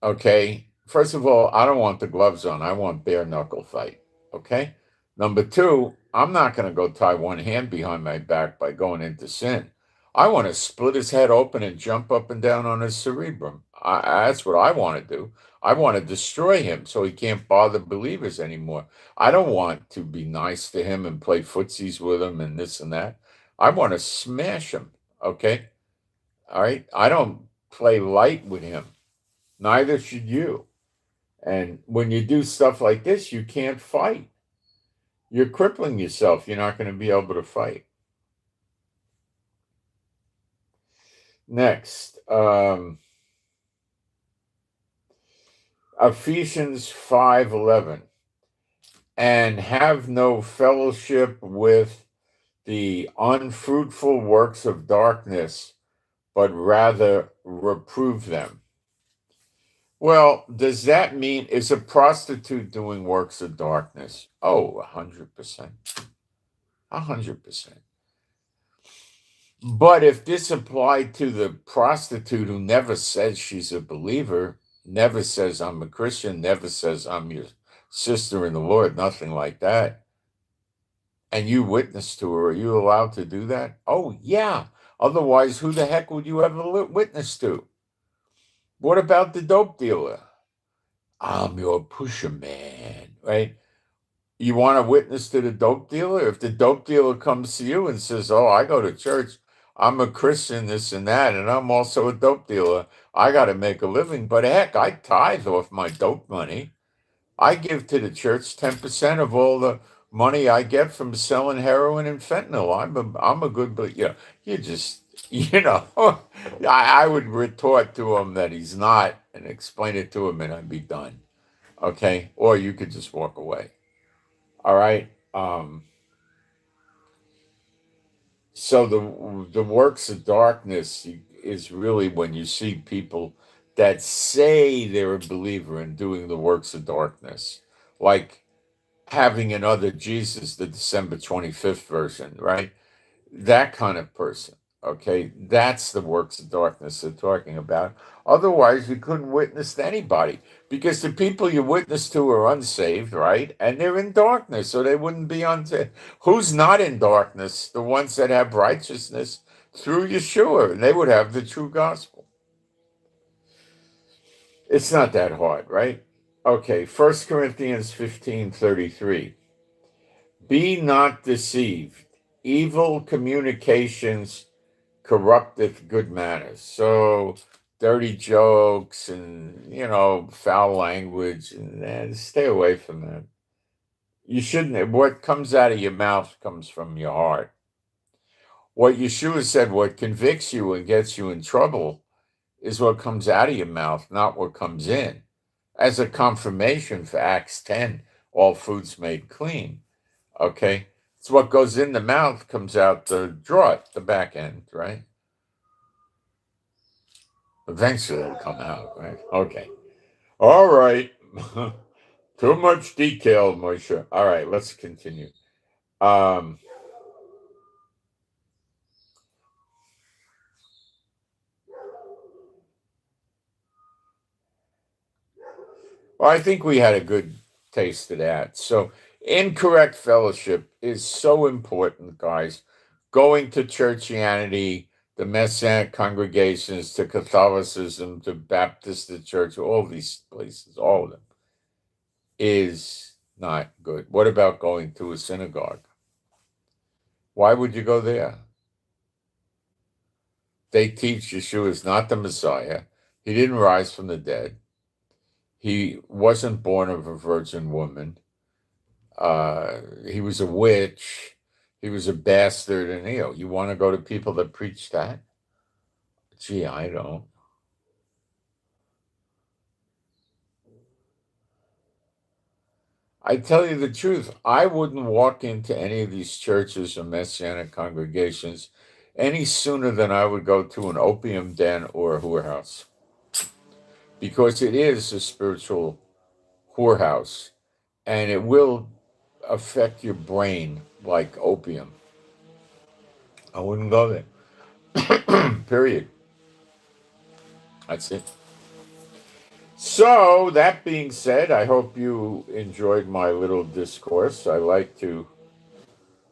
A: okay, first of all, I don't want the gloves on. I want bare knuckle fight. Okay? Number 2, I'm not going to go tie one hand behind my back by going into sin. I want to split his head open and jump up and down on his cerebrum. That's what I want to do. I want to destroy him so he can't bother believers anymore. I don't want to be nice to him and play footsies with him and this and that. I want to smash him. Okay? All right? I don't play light with him. Neither should you. And when you do stuff like this, you can't fight. You're crippling yourself. You're not going to be able to fight. Next, Ephesians 5:11, and have no fellowship with the unfruitful works of darkness, but rather reprove them. Well, does that mean, is a prostitute doing works of darkness? Oh, 100%. 100%. But if this applied to the prostitute who never says she's a believer, never says I'm a Christian, never says I'm your sister in the Lord, nothing like that, and you witness to her, are you allowed to do that? Oh, yeah. Otherwise, who the heck would you ever witness to? What about the dope dealer? I'm your pusher man, right? You want to witness to the dope dealer? If the dope dealer comes to you and says, oh, I go to church, I'm a Christian, this and that, and I'm also a dope dealer, I got to make a living. But heck, I tithe off my dope money. I give to the church 10% of all the money I get from selling heroin and fentanyl. I'm a good, but you just, I would retort to him that he's not and explain it to him and I'd be done. Okay? Or you could just walk away. All right? So the works of darkness is really when you see people that say they're a believer and doing the works of darkness, like having another Jesus, the December 25th version, right? That kind of person. Okay, that's the works of darkness they're talking about. Otherwise, you couldn't witness to anybody because the people you witness to are unsaved, right? And they're in darkness, so they wouldn't be unsaved. Who's not in darkness? The ones that have righteousness through Yeshua, and they would have the true gospel. It's not that hard, right? Okay, 1 Corinthians 15:33. Be not deceived. Evil communications corrupteth good manners. So dirty jokes and, foul language, and stay away from that. You shouldn't. What comes out of your mouth comes from your heart. What Yeshua said, what convicts you and gets you in trouble is what comes out of your mouth, not what comes in. As a confirmation for Acts 10, all food's made clean. Okay? It's what goes in the mouth comes out the draught, the back end, right? Eventually it'll come out, right? Okay. All right. Too much detail, Moshe. All right, let's continue. Well, I think we had a good taste of that. So, incorrect fellowship is so important, guys. Going to churchianity, the Messianic congregations, to Catholicism, to Baptist, the church, all these places, all of them, is not good. What about going to a synagogue? Why would you go there? They teach Yeshua is not the Messiah. He didn't rise from the dead. He wasn't born of a virgin woman. He was a witch. He was a bastard. And, you want to go to people that preach that? Gee, I don't. I tell you the truth, I wouldn't walk into any of these churches or Messianic congregations any sooner than I would go to an opium den or a whorehouse. Because it is a spiritual whorehouse, and it will affect your brain like opium. I wouldn't go there. Period. That's it. So, that being said, I hope you enjoyed my little discourse. I like to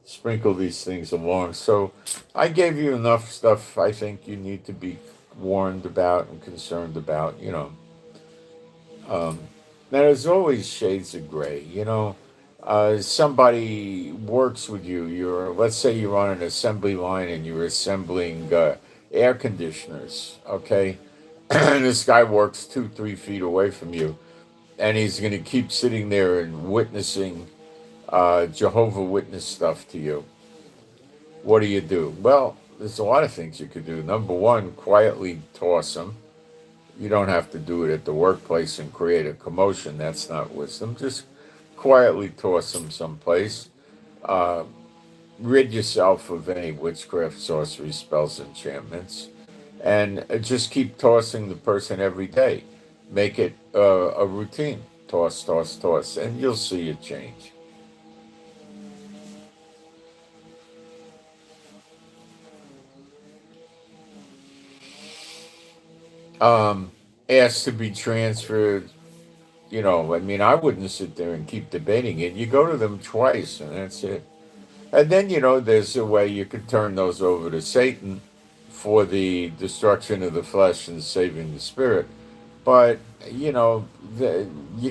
A: sprinkle these things along. So, I gave you enough stuff I think you need to be warned about and concerned about, Now, there's always shades of gray, somebody works with you. Let's say you're on an assembly line and you're assembling air conditioners, okay? And this guy works 2-3 feet away from you, and he's going to keep sitting there and witnessing Jehovah Witness stuff to you. What do you do? Well, there's a lot of things you could do. Number one, quietly toss him. You don't have to do it at the workplace and create a commotion. That's not wisdom. Just quietly toss him someplace. Rid yourself of any witchcraft, sorcery, spells, enchantments. And just keep tossing the person every day. Make it a routine. Toss, toss, toss. And you'll see a change. Asked to be transferred, I wouldn't sit there and keep debating it. You go to them twice, and that's it. And then, there's a way you could turn those over to Satan for the destruction of the flesh and saving the spirit. But, you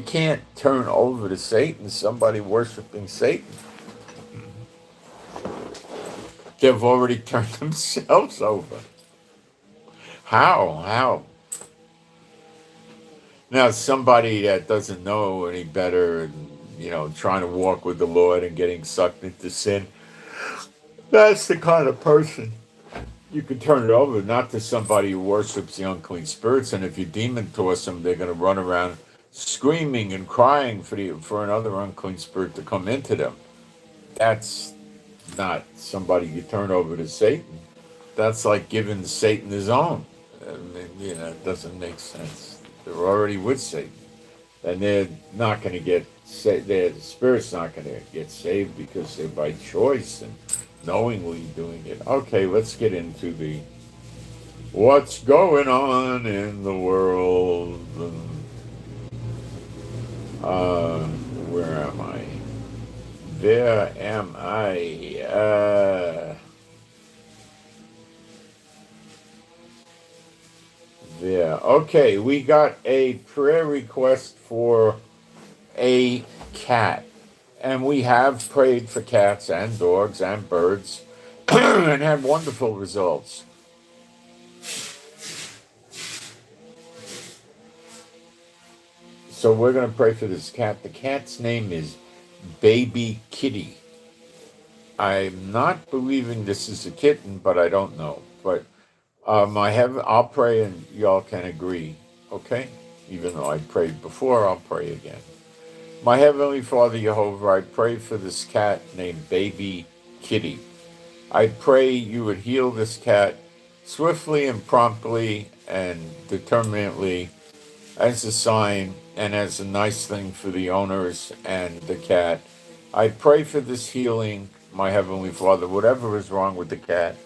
A: can't turn over to Satan somebody worshiping Satan. They've already turned themselves over. How? Now, somebody that doesn't know any better and, trying to walk with the Lord and getting sucked into sin, that's the kind of person you can turn it over, not to somebody who worships the unclean spirits. And if you demon toss them, they're going to run around screaming and crying for another unclean spirit to come into them. That's not somebody you turn over to Satan. That's like giving Satan his own. It doesn't make sense. They're already with Satan, and they're not going to get saved. The spirit's not going to get saved because they're by choice and knowingly doing it. Okay, let's get into what's going on in the world. Where am I? There am I. Yeah, okay, we got a prayer request for a cat. And we have prayed for cats and dogs and birds and had wonderful results. So we're going to pray for this cat. The cat's name is Baby Kitty. I'm not believing this is a kitten, but I don't know. But I'll pray and y'all can agree, okay? Even though I prayed before, I'll pray again. My Heavenly Father, Jehovah, I pray for this cat named Baby Kitty. I pray you would heal this cat swiftly and promptly and determinately as a sign and as a nice thing for the owners and the cat. I pray for this healing, my Heavenly Father. Whatever is wrong with the cat,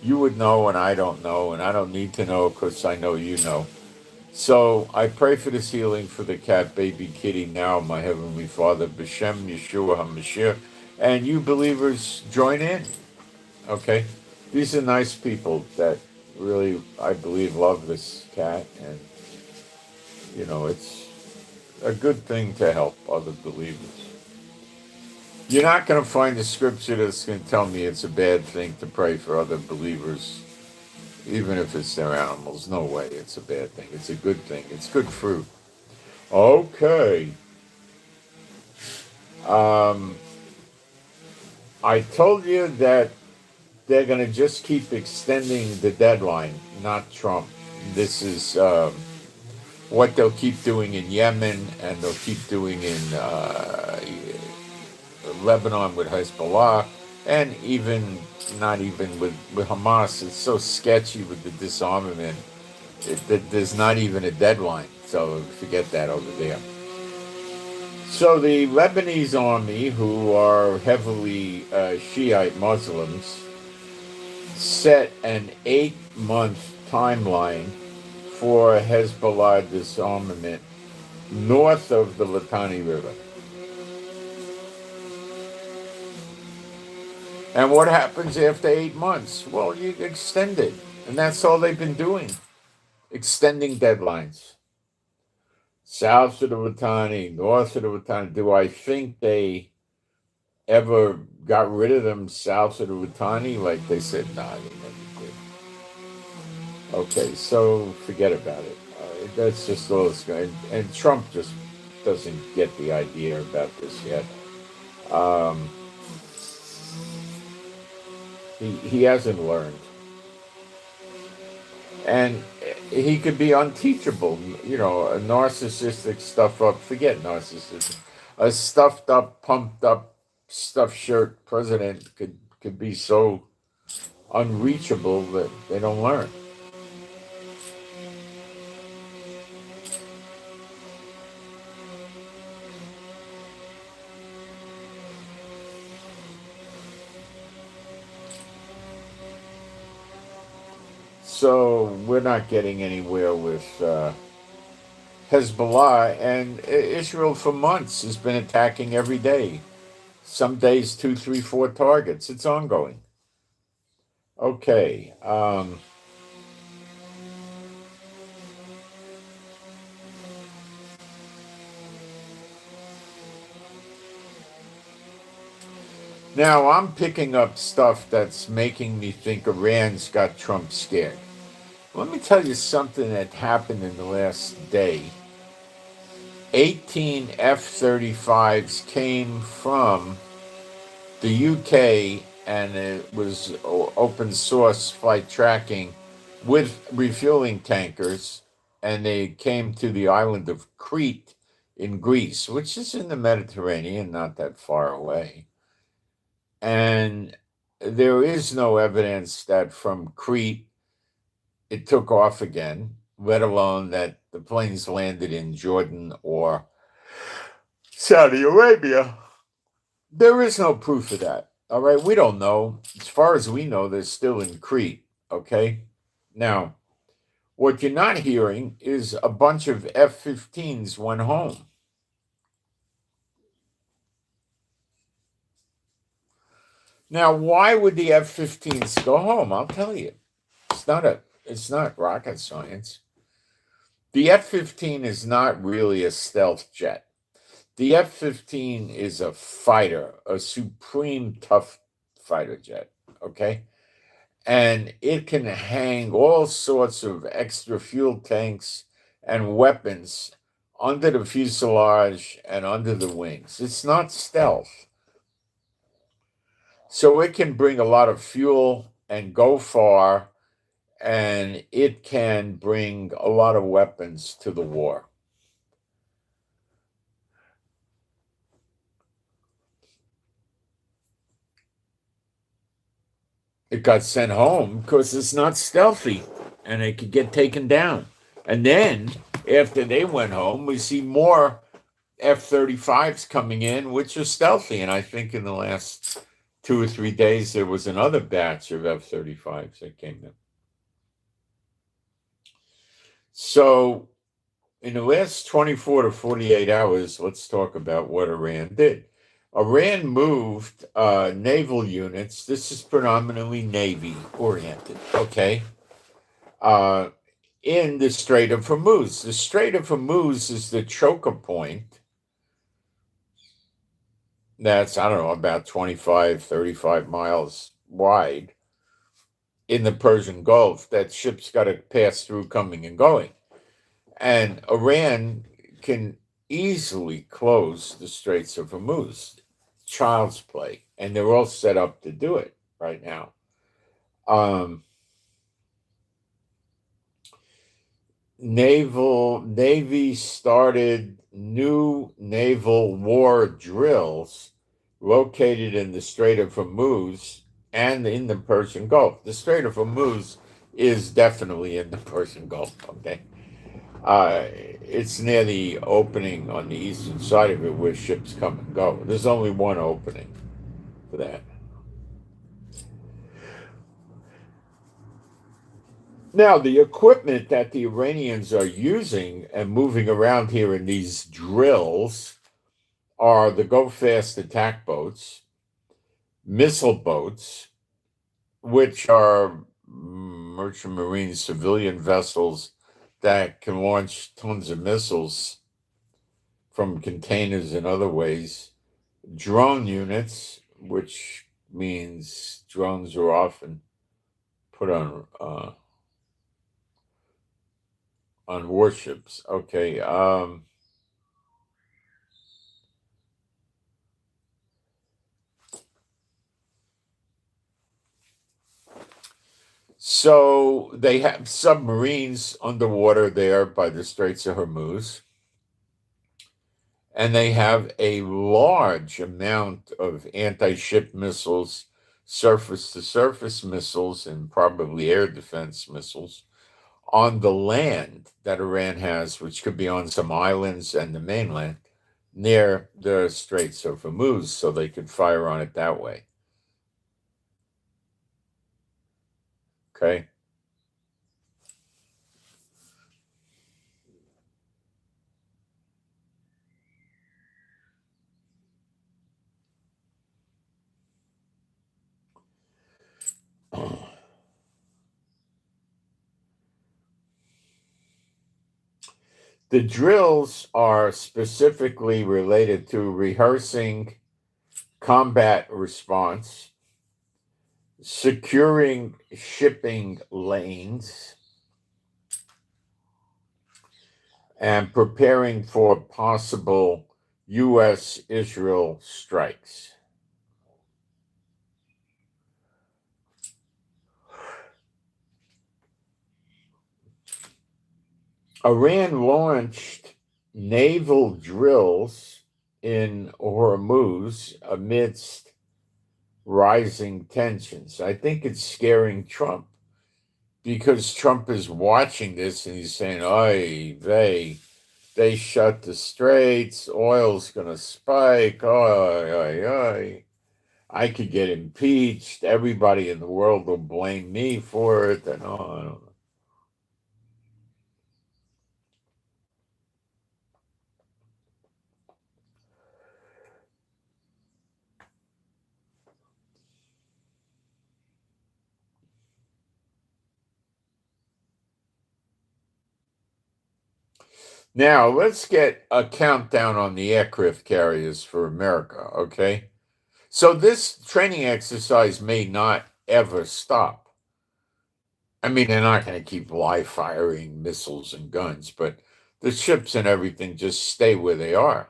A: you would know and I don't know, and I don't need to know because I know you know. So I pray for this healing for the cat, Baby Kitty, now, my Heavenly Father, B'Shem Yeshua HaMashiach. And you believers join in, okay? These are nice people that really, I believe, love this cat. And, you know, it's a good thing to help other believers. You're not going to find a scripture that's going to tell me it's a bad thing to pray for other believers, even if it's their animals. No way it's a bad thing. It's a good thing. It's good fruit. Okay. I told you that they're going to just keep extending the deadline, not Trump. This is what they'll keep doing in Yemen, and they'll keep doing in Lebanon with Hezbollah, and even not even with Hamas. It's so sketchy with the disarmament that there's not even a deadline. So forget that over there. So the Lebanese army, who are heavily Shiite Muslims, set an 8-month timeline for Hezbollah disarmament north of the Litani River. And what happens after 8 months? Well, you extend it. And that's all they've been doing, extending deadlines. South of the Litani, north of the Litani. Do I think they ever got rid of them south of the Litani? Like they said, nah, they never did. Okay, so forget about it. That's just all it's going. And Trump just doesn't get the idea about this yet. He hasn't learned. And he could be unteachable, you know, a narcissistic, stuff up, forget narcissism, a stuffed up, pumped up, stuffed shirt president could be so unreachable that they don't learn. So we're not getting anywhere with Hezbollah, and Israel for months has been attacking every day. Some days 2, 3, 4 targets. It's ongoing. Okay. Now I'm picking up stuff that's making me think Iran's got Trump scared. Let me tell you something that happened in the last day. 18 F-35s came from the UK, and it was open source flight tracking with refueling tankers, and they came to the island of Crete in Greece, which is in the Mediterranean, not that far away. And there is no evidence that from Crete it took off again, let alone that the planes landed in Jordan or Saudi Arabia. There is no proof of that. All right, we don't know. As far as we know, they're still in Crete. Okay, now what you're not hearing is a bunch of F-15s went home. Now, why would the F-15s go home? I'll tell you. It's not rocket science. The F-15 is not really a stealth jet. The F-15 is a fighter, a supreme tough fighter jet, okay? And it can hang all sorts of extra fuel tanks and weapons under the fuselage and under the wings. It's not stealth. So it can bring a lot of fuel and go far, and it can bring a lot of weapons to the war. It got sent home because it's not stealthy and it could get taken down. And then after they went home, we see more F-35s coming in, which are stealthy. And I think in the last 2 or 3 days, there was another batch of F-35s that came in. So in the last 24 to 48 hours, let's talk about what Iran did. Iran moved naval units. This is predominantly Navy oriented, okay, in the Strait of Hormuz. The Strait of Hormuz is the choker point that's, I don't know, about 25, 35 miles wide in the Persian Gulf that ships got to pass through coming and going. And Iran can easily close the Straits of Hormuz. Child's play, and they're all set up to do it right now. Navy started new naval war drills located in the Strait of Hormuz and in the Persian Gulf. The Strait of Hormuz is definitely in the Persian Gulf, okay? It's near the opening on the eastern side of it where ships come and go. There's only one opening for that. Now, the equipment that the Iranians are using and moving around here in these drills are the go-fast attack boats, missile boats, which are merchant marine civilian vessels that can launch tons of missiles from containers and other ways, drone units, which means drones are often put on warships. Okay. So they have submarines underwater there by the Straits of Hormuz. And they have a large amount of anti-ship missiles, surface-to-surface missiles, and probably air defense missiles on the land that Iran has, which could be on some islands and the mainland near the Straits of Hormuz, so they could fire on it that way. Okay. The drills are specifically related to rehearsing combat response, securing shipping lanes, and preparing for possible U.S.-Israel strikes. Iran launched naval drills in Hormuz amidst rising tensions. I think it's scaring Trump because Trump is watching this and he's saying, "Oy vey, they shut the straits, oil's going to spike, oy, oy, oy. I could get impeached, everybody in the world will blame me for it," and I don't know. Now, let's get a countdown on the aircraft carriers for America, okay? So this training exercise may not ever stop. I mean, they're not going to keep live firing missiles and guns, but the ships and everything just stay where they are.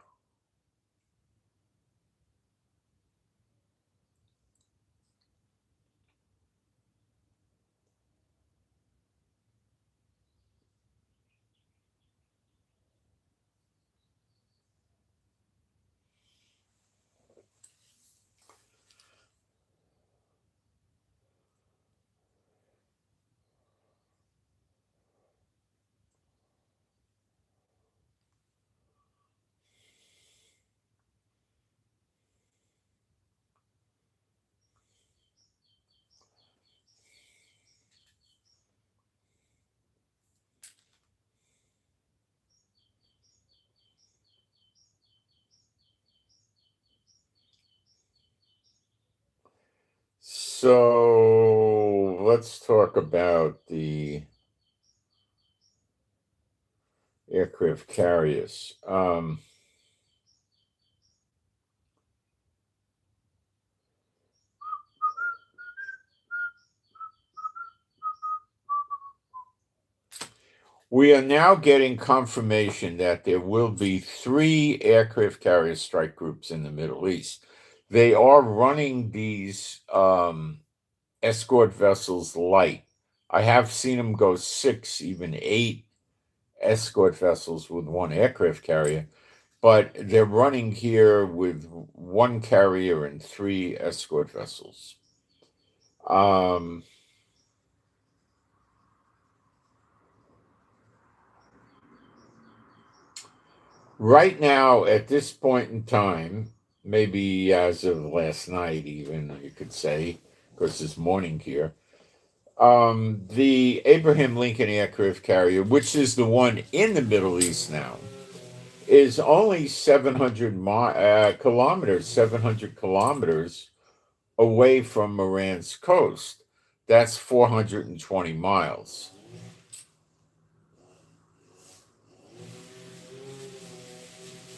A: So let's talk about the aircraft carriers. We are now getting confirmation that there will be 3 aircraft carrier strike groups in the Middle East. They are running these escort vessels light. I have seen them go 6, even 8 escort vessels with 1 aircraft carrier, but they're running here with 1 carrier and 3 escort vessels. Right now, at this point in time, maybe as of last night, even you could say, because it's morning here, the Abraham Lincoln aircraft carrier, which is the one in the Middle East now, is only 700 kilometers away from Iran's coast. That's 420 miles.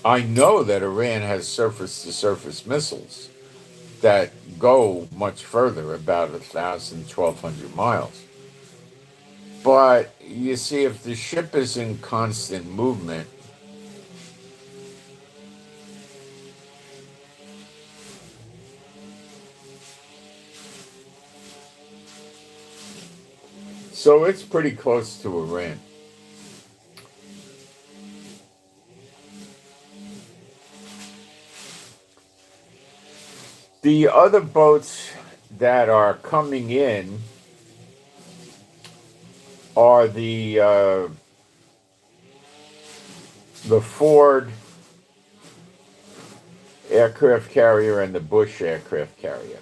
A: I know that Iran has surface-to-surface missiles that go much further, about 1,000, 1,200 miles. But you see, if the ship is in constant movement, so it's pretty close to Iran. The other boats that are coming in are the Ford aircraft carrier and the Bush aircraft carrier.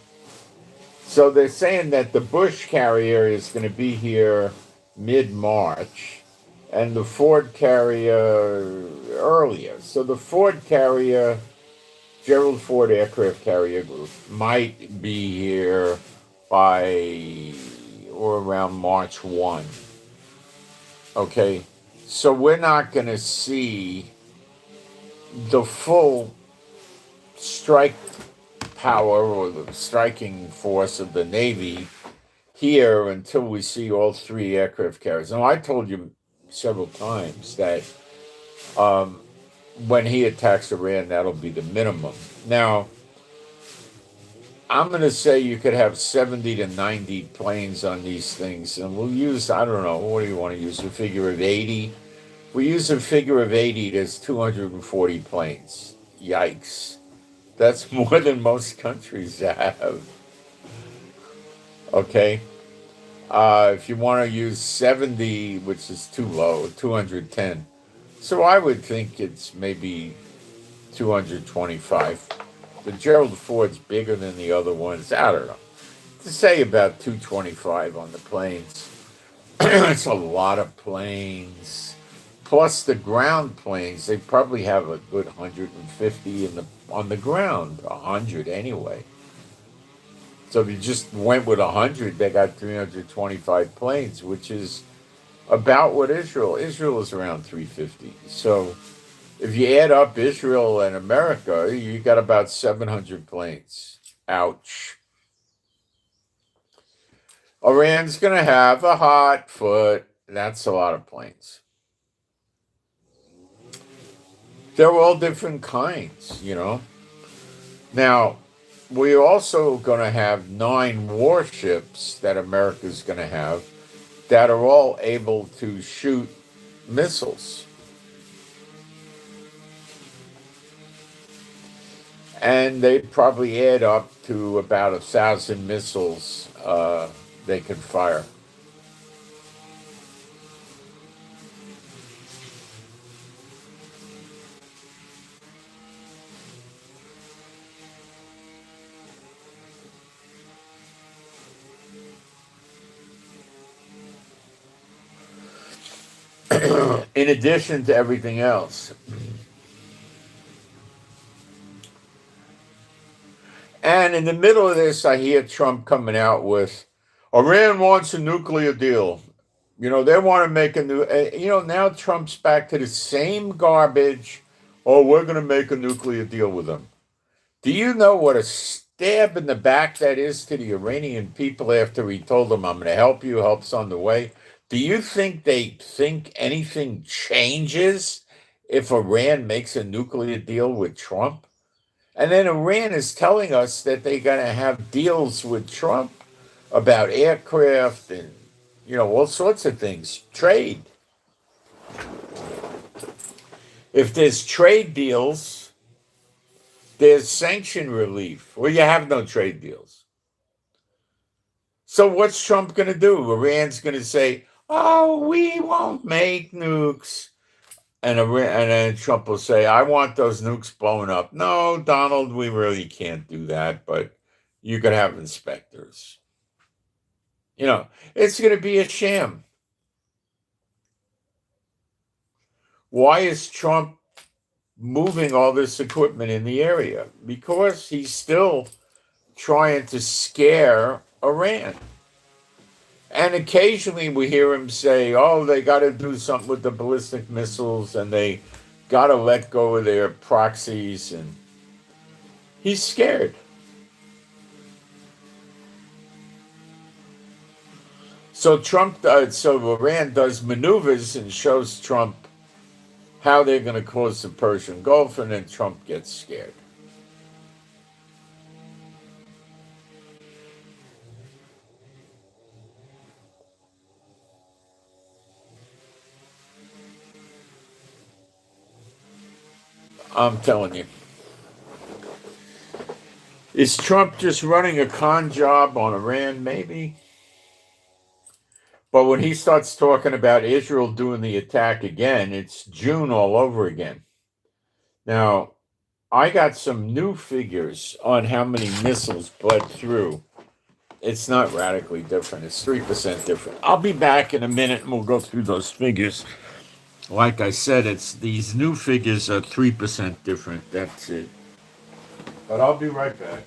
A: So they're saying that the Bush carrier is going to be here mid-March and the Ford carrier earlier. So the Ford carrier, Gerald Ford Aircraft Carrier Group, might be here by or around March 1. Okay, so we're not going to see the full strike power or the striking force of the Navy here until we see all 3 aircraft carriers. Now, I told you several times that when he attacks Iran, that'll be the minimum. Now, I'm going to say you could have 70 to 90 planes on these things, and we'll use, I don't know, what do you want to use, a figure of 80? We use a figure of 80, there's 240 planes. Yikes. That's more than most countries have. Okay? If you want to use 70, which is too low, 210. So I would think it's maybe 225. The Gerald Ford's bigger than the other ones. I don't know. To say about 225 on the planes. It's a lot of planes. Plus the ground planes, they probably have a good 150 on the ground, 100 anyway. So if you just went with 100, they got 325 planes, which is about what Israel is around 350. So if you add up Israel and America, you got about 700 planes. Ouch. Iran's going to have a hot foot. That's a lot of planes. They're all different kinds, you know. Now, we're also going to have 9 warships that America's going to have that are all able to shoot missiles. And they probably add up to about 1,000 missiles they can fire. In addition to everything else. And in the middle of this, I hear Trump coming out with, Iran wants a nuclear deal. You know, they want to make a new, now Trump's back to the same garbage. Oh, we're going to make a nuclear deal with them. Do you know what a stab in the back that is to the Iranian people after he told them, I'm going to help you, help's on the way? Do you think they think anything changes if Iran makes a nuclear deal with Trump? And then Iran is telling us that they're going to have deals with Trump about aircraft and, all sorts of things. Trade. If there's trade deals, there's sanction relief. Well, you have no trade deals. So what's Trump going to do? Iran's going to say, oh, we won't make nukes. And then Trump will say, I want those nukes blown up. No, Donald, we really can't do that, but you could have inspectors. It's going to be a sham. Why is Trump moving all this equipment in the area? Because he's still trying to scare Iran. And occasionally we hear him say, oh, they got to do something with the ballistic missiles and they got to let go of their proxies. And he's scared. So Iran does maneuvers and shows Trump how they're going to close the Persian Gulf, and then Trump gets scared. I'm telling you. Is Trump just running a con job on Iran? Maybe. But when he starts talking about Israel doing the attack again, it's June all over again. Now, I got some new figures on how many missiles bled through. It's not radically different. It's 3% different. I'll be back in a minute and we'll go through those figures. Like I said, these new figures are 3% different. That's it. But I'll be right back.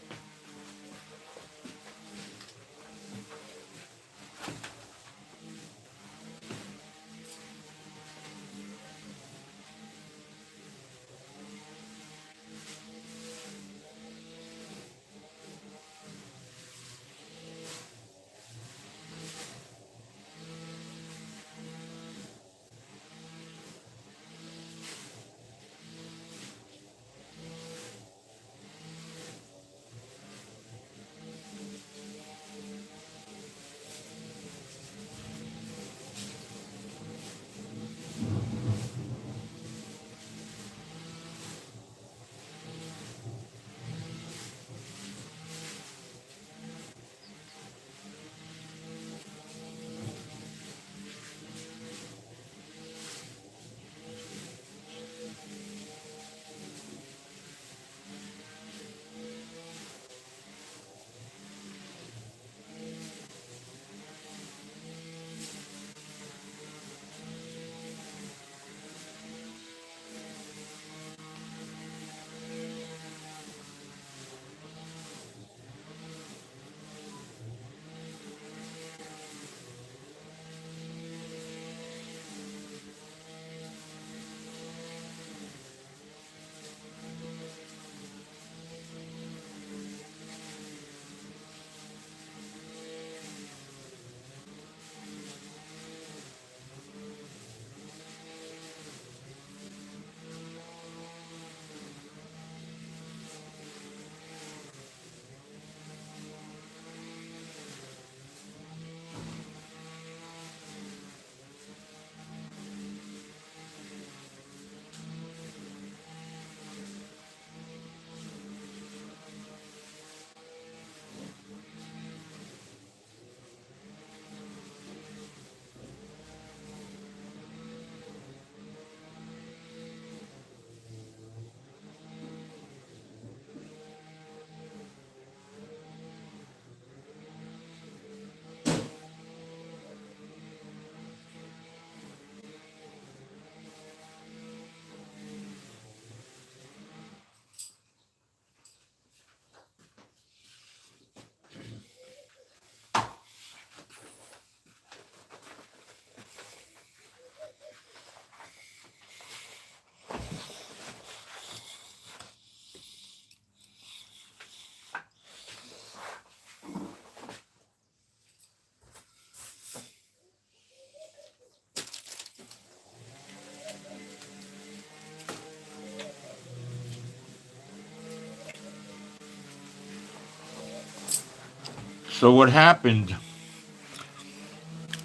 A: So what happened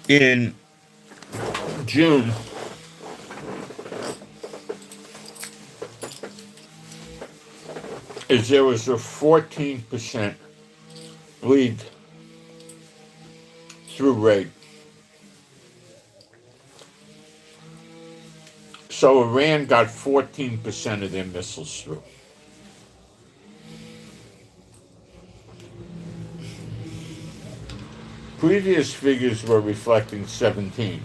A: in June is there was a 14% bleed through rate. So Iran got 14% of their missiles through. Previous figures were reflecting 17,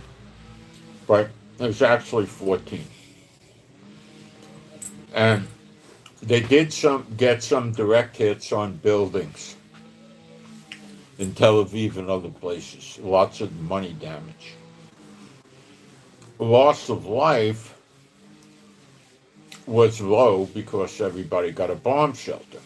A: but there's actually 14. And they did get some direct hits on buildings in Tel Aviv and other places. Lots of money damage. Loss of life was low because everybody got a bomb shelter.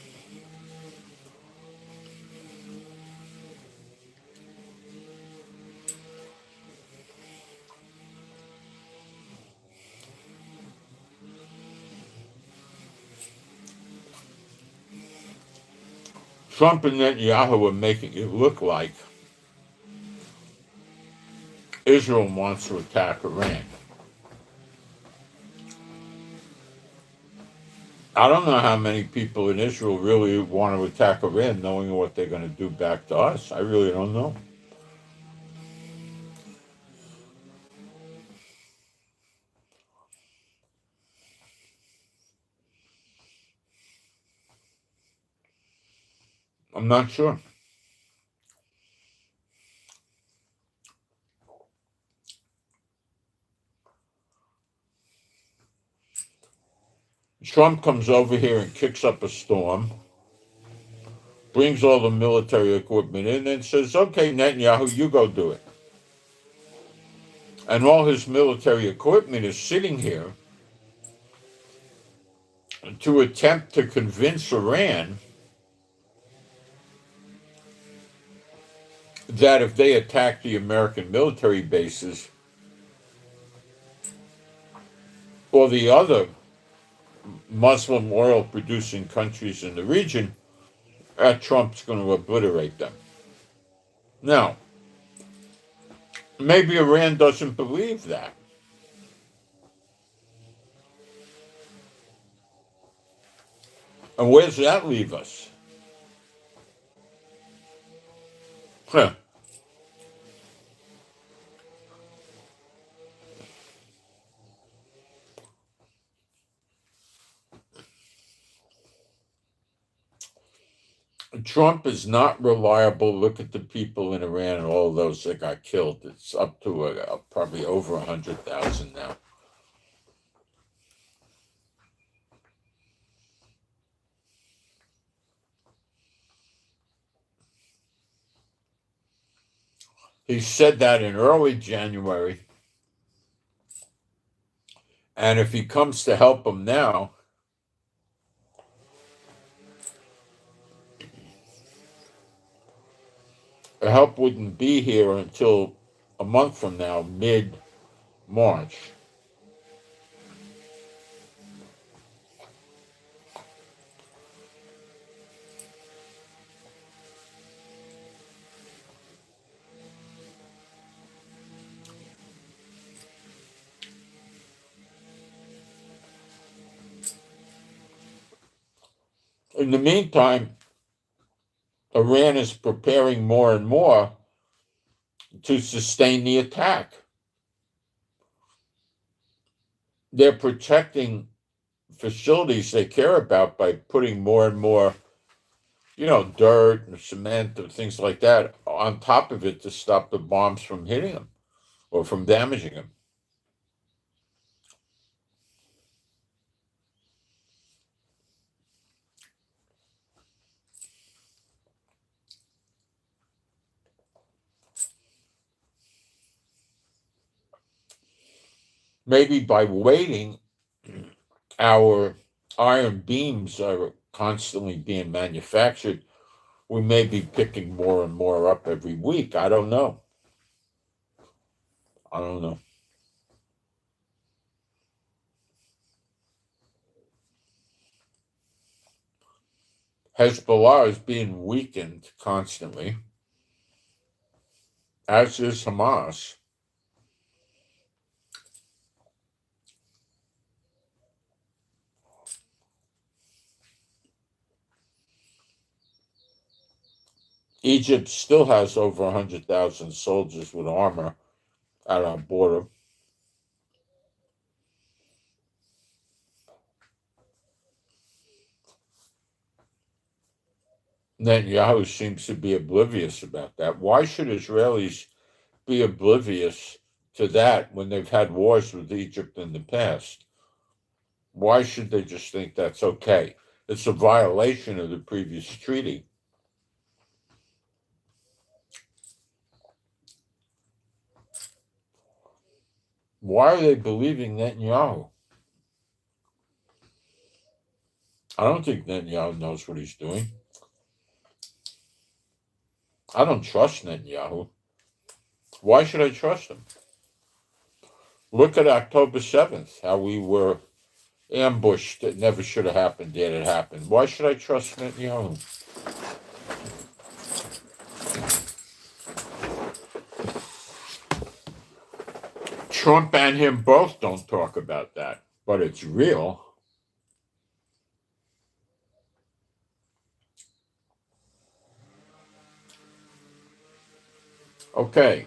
A: Trump and Netanyahu are making it look like Israel wants to attack Iran. I don't know how many people in Israel really want to attack Iran knowing what they're going to do back to us. I really don't know. I'm not sure. Trump comes over here and kicks up a storm, brings all the military equipment in, and says, okay, Netanyahu, you go do it. And all his military equipment is sitting here to attempt to convince Iran that if they attack the American military bases or the other Muslim oil producing countries in the region, Trump's going to obliterate them. Now, maybe Iran doesn't believe that. And where does that leave us? Huh. Trump is not reliable. Look at the people in Iran and all those that got killed. It's up to probably over 100,000 now. He said that in early January. And if he comes to help them now, the help wouldn't be here until a month from now, mid-March. In the meantime, Iran is preparing more and more to sustain the attack. They're protecting facilities they care about by putting more and more, dirt and cement and things like that on top of it to stop the bombs from hitting them or from damaging them. Maybe by waiting, our iron beams are constantly being manufactured. We may be picking more and more up every week. I don't know. Hezbollah is being weakened constantly. as is Hamas. Egypt still has over 100,000 soldiers with armor at our border. Netanyahu seems to be oblivious about that. Why should Israelis be oblivious to that when they've had wars with Egypt in the past? Why should they just think that's okay? It's a violation of the previous treaty. Why are they believing Netanyahu? I don't think Netanyahu knows what he's doing. I don't trust Netanyahu. Why should I trust him? Look at October 7th, how we were ambushed. It never should have happened, yet it happened. Why should I trust Netanyahu? Trump and him both don't talk about that, but it's real. Okay.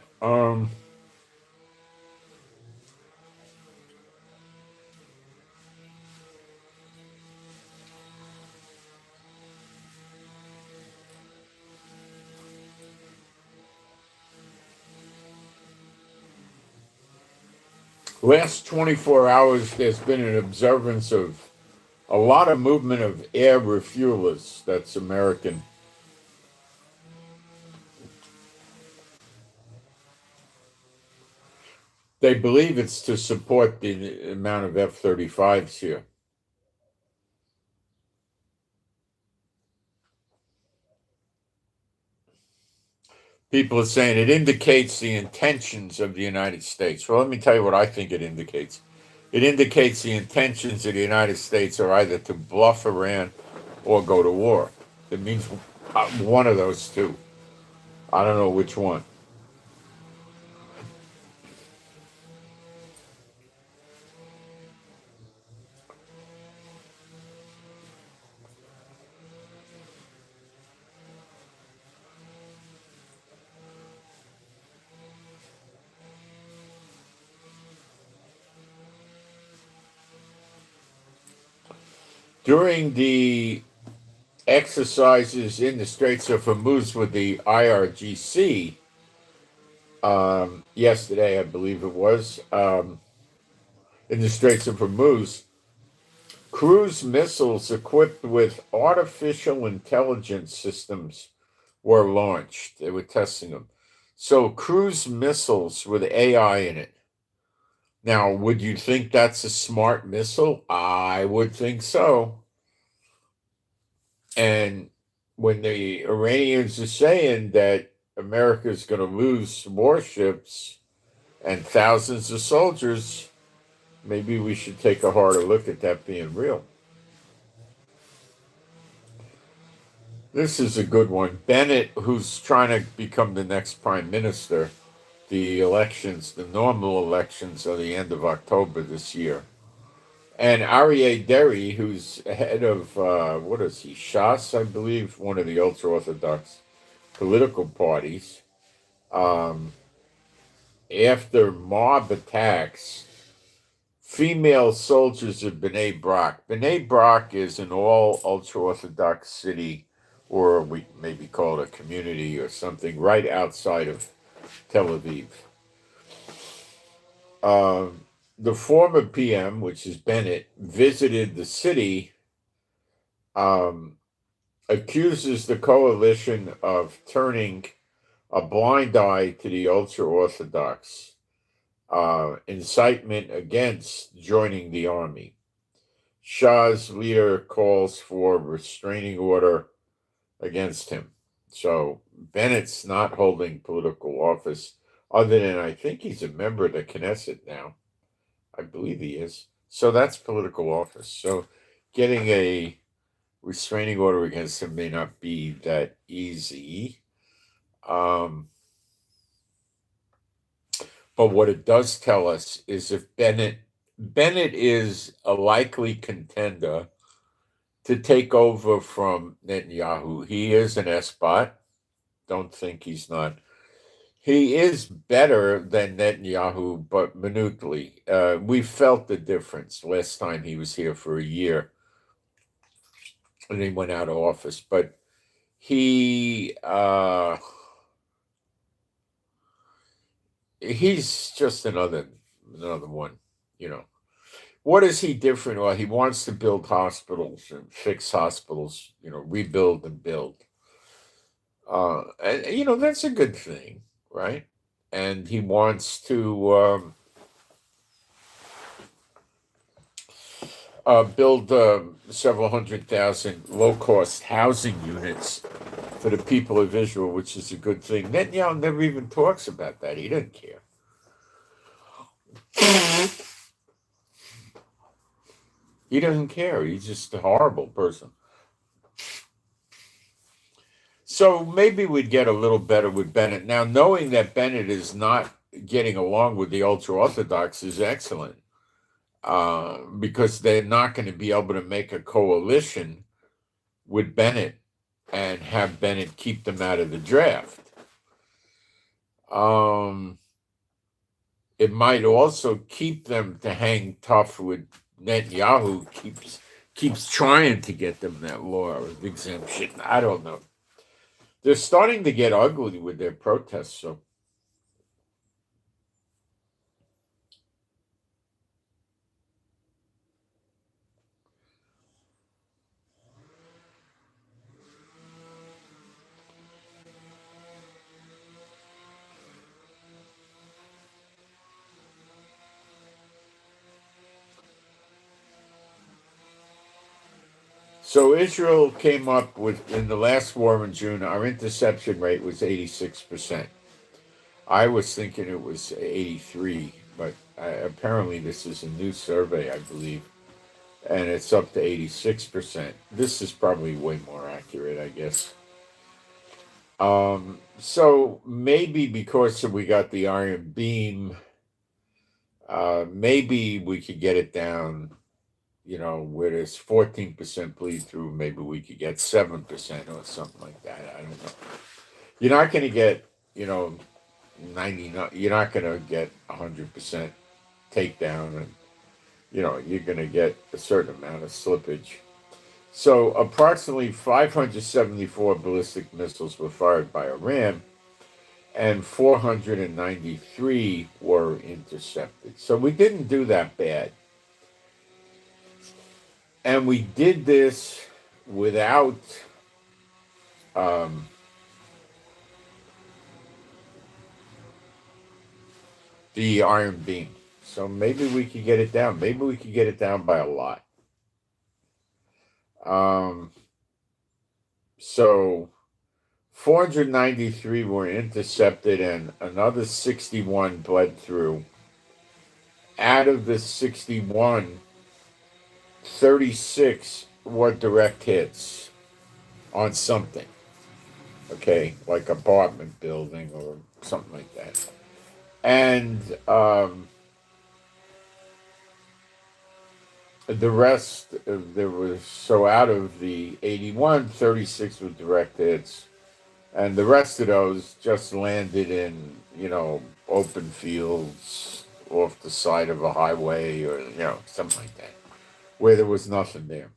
A: Last 24 hours, there's been an observance of a lot of movement of air refuelers. That's American. They believe it's to support the amount of F-35s here. People are saying it indicates the intentions of the United States. Well, let me tell you what I think it indicates. It indicates the intentions of the United States are either to bluff Iran or go to war. It means one of those two. I don't know which one. During the exercises in the Straits of Hormuz with the IRGC, yesterday, I believe it was, in the Straits of Hormuz, cruise missiles equipped with artificial intelligence systems were launched. They were testing them. So, cruise missiles with AI in it. Now, would you think that's a smart missile? I would think so. And when the Iranians are saying that America is going to lose warships and thousands of soldiers, maybe we should take a harder look at that being real. This is a good one. Bennett, who's trying to become the next prime minister, the elections, the normal elections, are the end of October this year. And Aryeh Deri, who's head of, what is he, Shas, I believe, one of the ultra-Orthodox political parties, after mob attacks, female soldiers of B'nai Brak. B'nai Brak is an all ultra-Orthodox city, or we maybe call it a community or something, right outside of Tel Aviv. The former PM, which is Bennett, visited the city, accuses the coalition of turning a blind eye to the ultra-Orthodox, incitement against joining the army. Shah's leader calls for restraining order against him. So Bennett's not holding political office, other than I think he's a member of the Knesset now. I believe he is. So that's political office. So getting a restraining order against him may not be that easy. But what it does tell us is if Bennett is a likely contender to take over from Netanyahu. He is an S-bot. Don't think he's not. He is better than Netanyahu, but minutely. We felt the difference last time he was here for a year, and he went out of office. But he's just another one, you know. What is he different? Well, he wants to build hospitals and fix hospitals, rebuild and build. And that's a good thing, right? And he wants to build several 100,000 low-cost housing units for the people of Israel, which is a good thing. Netanyahu never even talks about that. He doesn't care. He doesn't care. He's just a horrible person. So maybe we'd get a little better with Bennett. Now, knowing that Bennett is not getting along with the ultra-Orthodox is excellent, because they're not going to be able to make a coalition with Bennett and have Bennett keep them out of the draft. It might also keep them to hang tough with Netanyahu, keeps trying to get them that law of exemption. I don't know. They're starting to get ugly with their protests, so. So Israel came up with, in the last war in June, our interception rate was 86%. I was thinking it was 83, but apparently this is a new survey, I believe, and it's up to 86%. This is probably way more accurate, I guess. So maybe because we got the iron beam, maybe we could get it down, where there's 14% bleed through, maybe we could get 7% or something like that. I don't know. You're not going to get, 99. You're not going to get 100% takedown, and you're going to get a certain amount of slippage. So approximately 574 ballistic missiles were fired by Iran, and 493 were intercepted. So we didn't do that bad. And we did this without the iron beam. So maybe we could get it down. Maybe we could get it down by a lot. So 493 were intercepted and another 61 bled through. Out of the 61, 36 were direct hits on something. Okay, like apartment building or something like that. And the rest, out of the 81, 36 were direct hits. And the rest of those just landed in, open fields off the side of a highway or, something like that, where there was nothing there.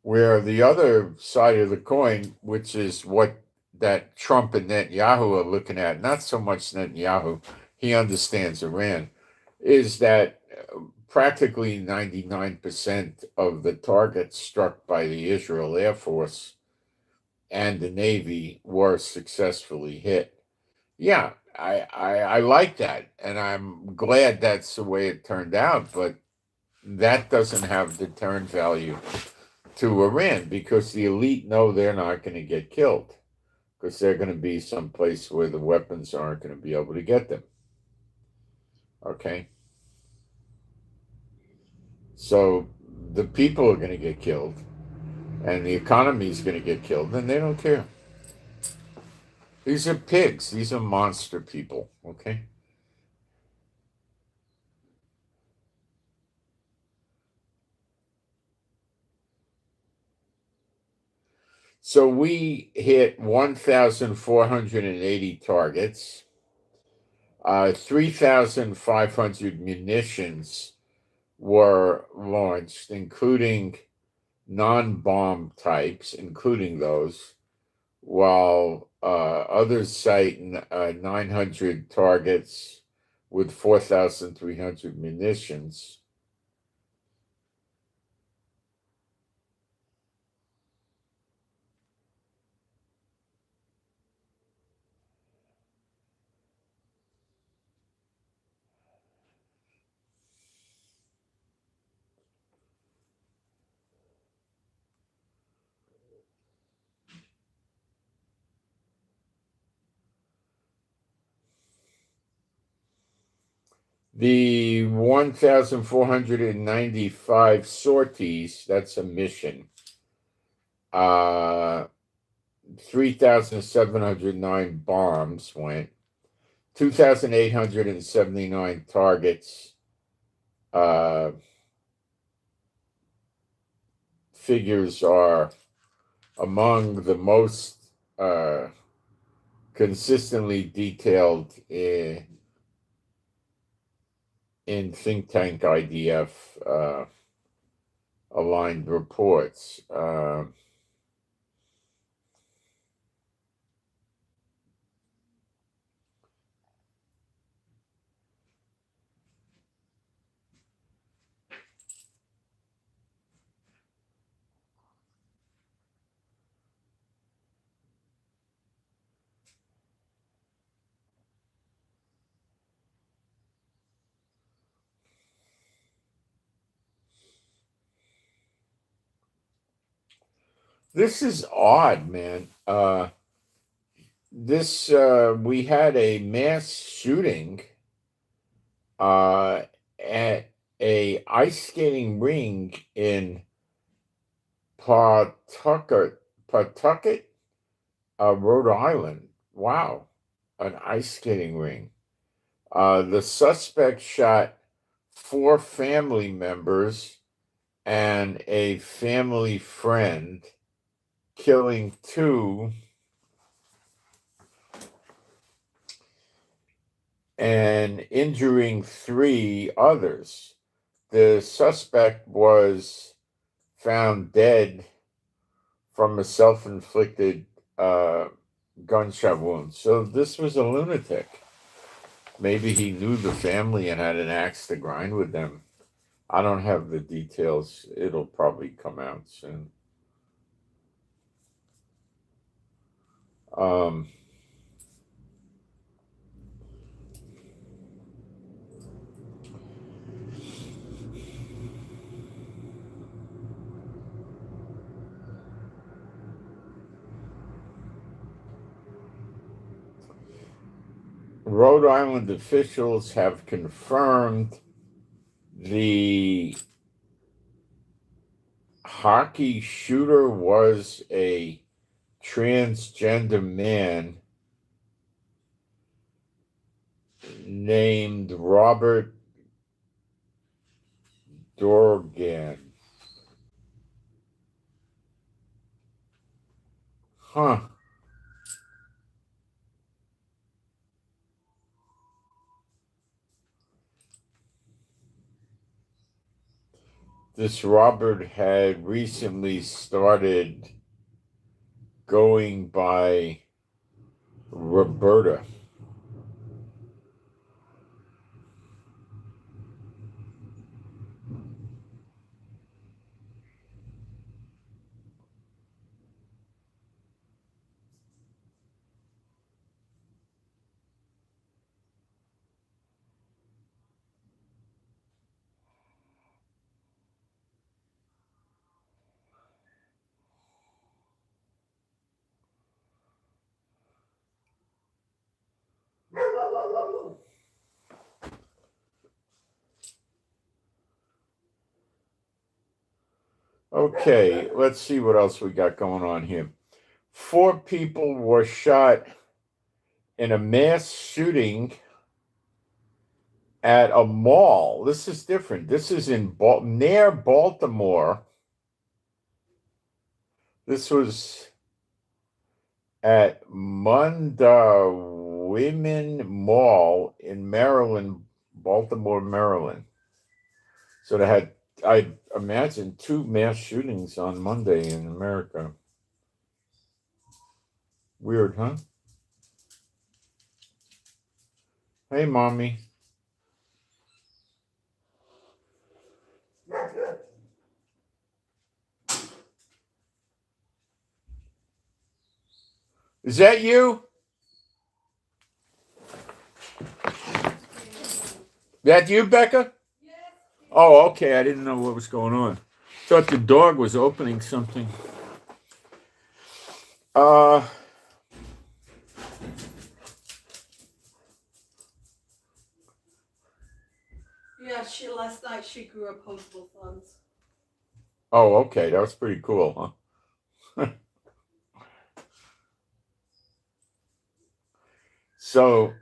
A: Where the other side of the coin, which is what that Trump and Netanyahu are looking at, not so much Netanyahu, he understands Iran, is that practically 99% of the targets struck by the Israel Air Force and the Navy were successfully hit. Yeah, I like that, and I'm glad that's the way it turned out, but that doesn't have deterrent value to Iran, because the elite know they're not going to get killed, because they're going to be someplace where the weapons aren't going to be able to get them. Okay? So the people are going to get killed and the economy is going to get killed, and they don't care. These are pigs. These are monster people, okay? So we hit 1,480 targets, 3,500 munitions were launched, including non-bomb types, including those, while others cite 900 targets with 4,300 munitions. The 1,495 sorties, that's a mission. 3,709 bombs went. 2,879 targets. Figures are among the most consistently detailed in think tank IDF aligned reports. This is odd, man. We had a mass shooting at a ice skating rink in Pawtucket, Rhode Island. Wow, an ice skating ring. The suspect shot 4 family members and a family friend, killing 2 and injuring 3 others. The suspect was found dead from a self-inflicted gunshot wound. So this was a lunatic. Maybe he knew the family and had an axe to grind with them. I don't have the details. It'll probably come out soon. Rhode Island officials have confirmed the hockey shooter was a transgender man named Robert Dorgan. Huh. This Robert had recently started going by Roberta. Okay, let's see what else we got going on here. 4 people were shot in a mass shooting at a mall. This is different. This is in near Baltimore. This was at Mundawimin Mall in Maryland, Baltimore, Maryland. So they had, I imagine, 2 mass shootings on Monday in America. Weird, huh? Hey, Mommy. Is that you? That you, Becca? Yes. Oh, okay. I didn't know what was going on. Thought the dog was opening something.
B: Yeah, last night she grew opposable thumbs.
A: Oh, okay. That was pretty cool, huh? So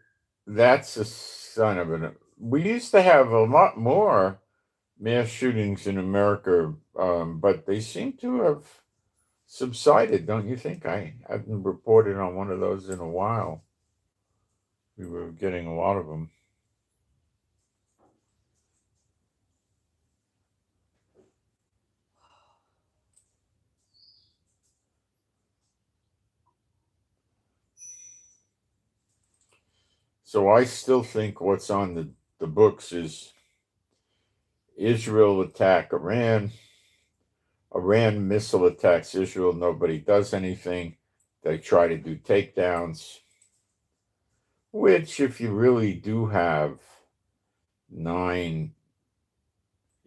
A: that's a sign of it. We used to have a lot more mass shootings in America, but they seem to have subsided, don't you think? I haven't reported on one of those in a while. We were getting a lot of them. So I still think what's on the books is Israel attack Iran. Iran missile attacks Israel. Nobody does anything. They try to do takedowns, which, if you really do have 9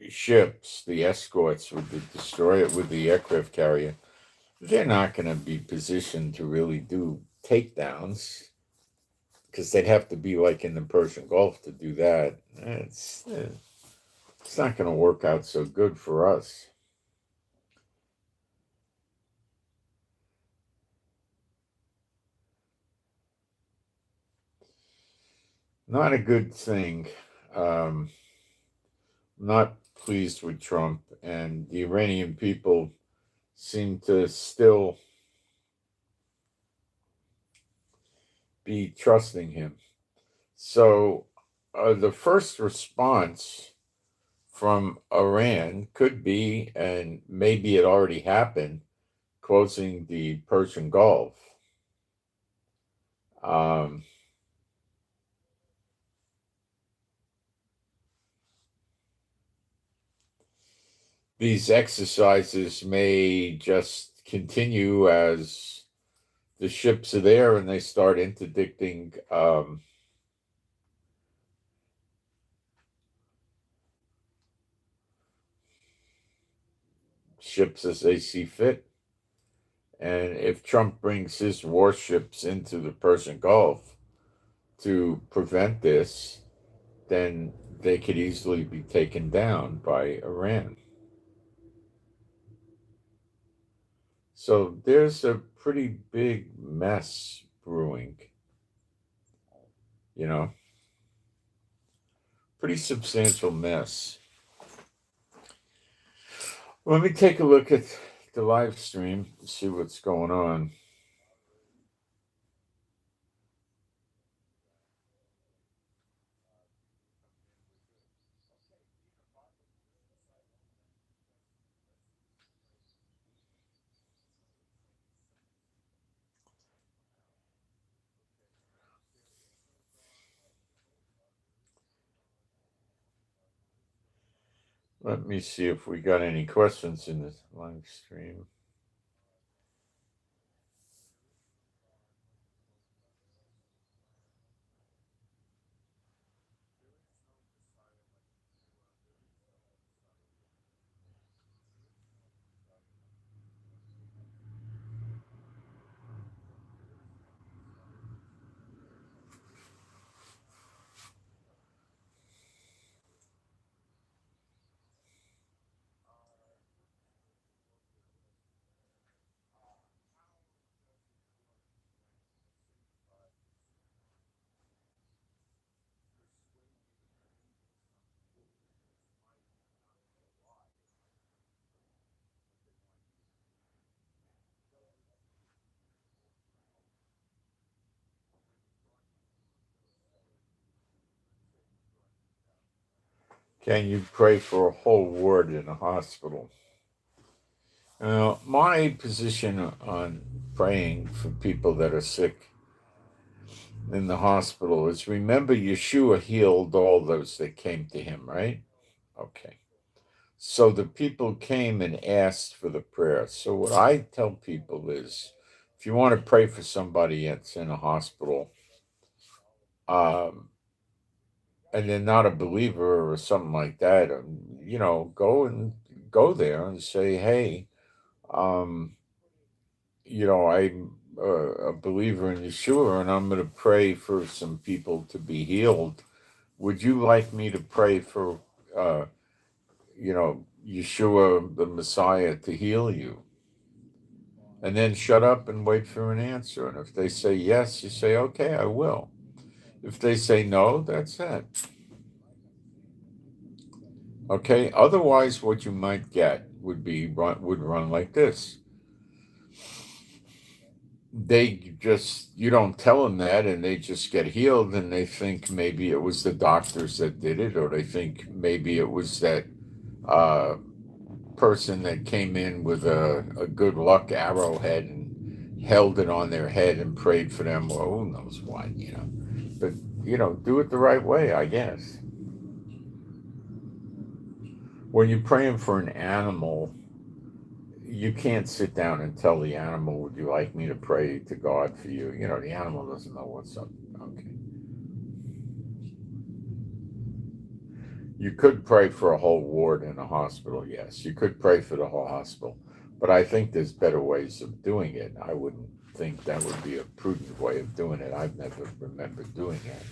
A: ships, the escorts with the destroyer, with the aircraft carrier, they're not going to be positioned to really do takedowns because they'd have to be like in the Persian Gulf to do that. It's not going to work out so good for us. Not a good thing. Not pleased with Trump, and the Iranian people seem to still be trusting him. So the first response from Iran could be, and maybe it already happened, closing the Persian Gulf. These exercises may just continue as the ships are there and they start interdicting ships as they see fit. And if Trump brings his warships into the Persian Gulf to prevent this, then they could easily be taken down by Iran. So there's a pretty big mess brewing, pretty substantial mess. Let me take a look at the live stream, see what's going on. Let me see if we got any questions in this live stream. Can you pray for a whole ward in a hospital? My position on praying for people that are sick in the hospital is, remember, Yeshua healed all those that came to him, right? Okay. So the people came and asked for the prayer. So what I tell people is, if you want to pray for somebody that's in a hospital, and they're not a believer or something like that, go there and say, hey, I'm a believer in Yeshua, and I'm going to pray for some people to be healed. Would you like me to pray for, Yeshua, the Messiah, to heal you? And then shut up and wait for an answer. And if they say yes, you say, okay, I will. If they say no, that's it. Okay. Otherwise, what you might get would run like this. You don't tell them that, and they just get healed, and they think maybe it was the doctors that did it, or they think maybe it was that person that came in with a good luck arrowhead and held it on their head and prayed for them, or who knows what, But, do it the right way, I guess. When you're praying for an animal, you can't sit down and tell the animal, would you like me to pray to God for you? The animal doesn't know what's up. Okay. You could pray for a whole ward in a hospital, yes. You could pray for the whole hospital. But I think there's better ways of doing it. I wouldn't think that would be a prudent way of doing it. I've never remembered doing it.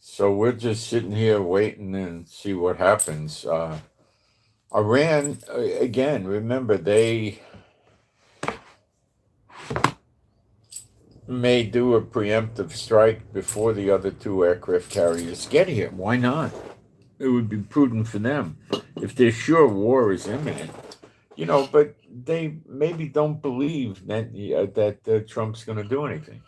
A: So we're just sitting here waiting and see what happens. Iran, again, remember, they may do a preemptive strike before the other two aircraft carriers get here. Why not? It would be prudent for them if they're sure war is imminent. But they maybe don't believe that Trump's going to do anything.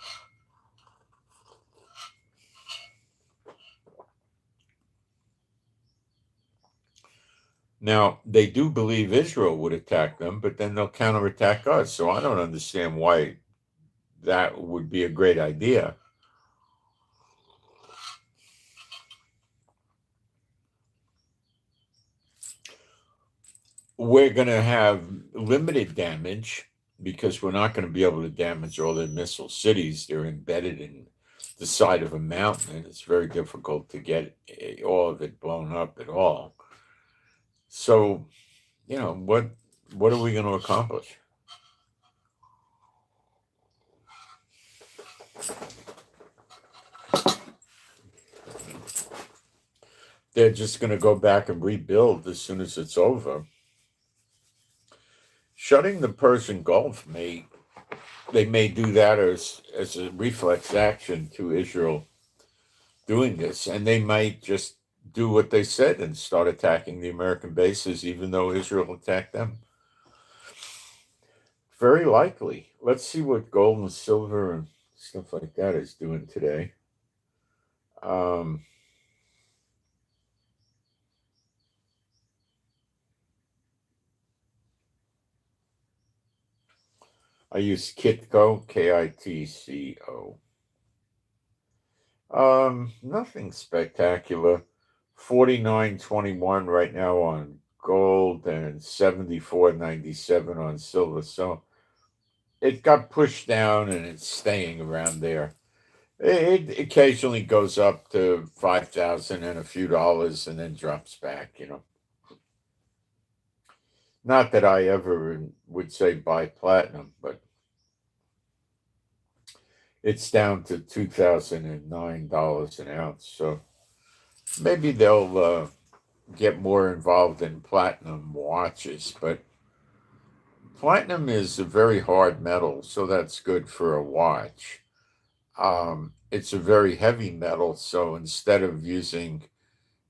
A: Now, they do believe Israel would attack them, but then they'll counterattack us. So I don't understand why that would be a great idea. We're going to have limited damage because we're not going to be able to damage all the missile cities. They're embedded in the side of a mountain, and it's very difficult to get all of it blown up at all. So, what are we going to accomplish? They're just going to go back and rebuild as soon as it's over. Shutting the Persian Gulf may do that as a reflex action to Israel doing this, and they might just do what they said and start attacking the American bases, even though Israel attacked them. Very likely. Let's see what gold and silver and stuff like that is doing today. I use Kitco, Kitco. Nothing spectacular. 49.21 right now on gold and 74.97 on silver. So it got pushed down and it's staying around there. It occasionally goes up to 5,000 and a few dollars and then drops back, Not that I ever would say buy platinum, but it's down to $2,009 an ounce. So maybe they'll get more involved in platinum watches, but platinum is a very hard metal, so that's good for a watch. It's a very heavy metal, so instead of using,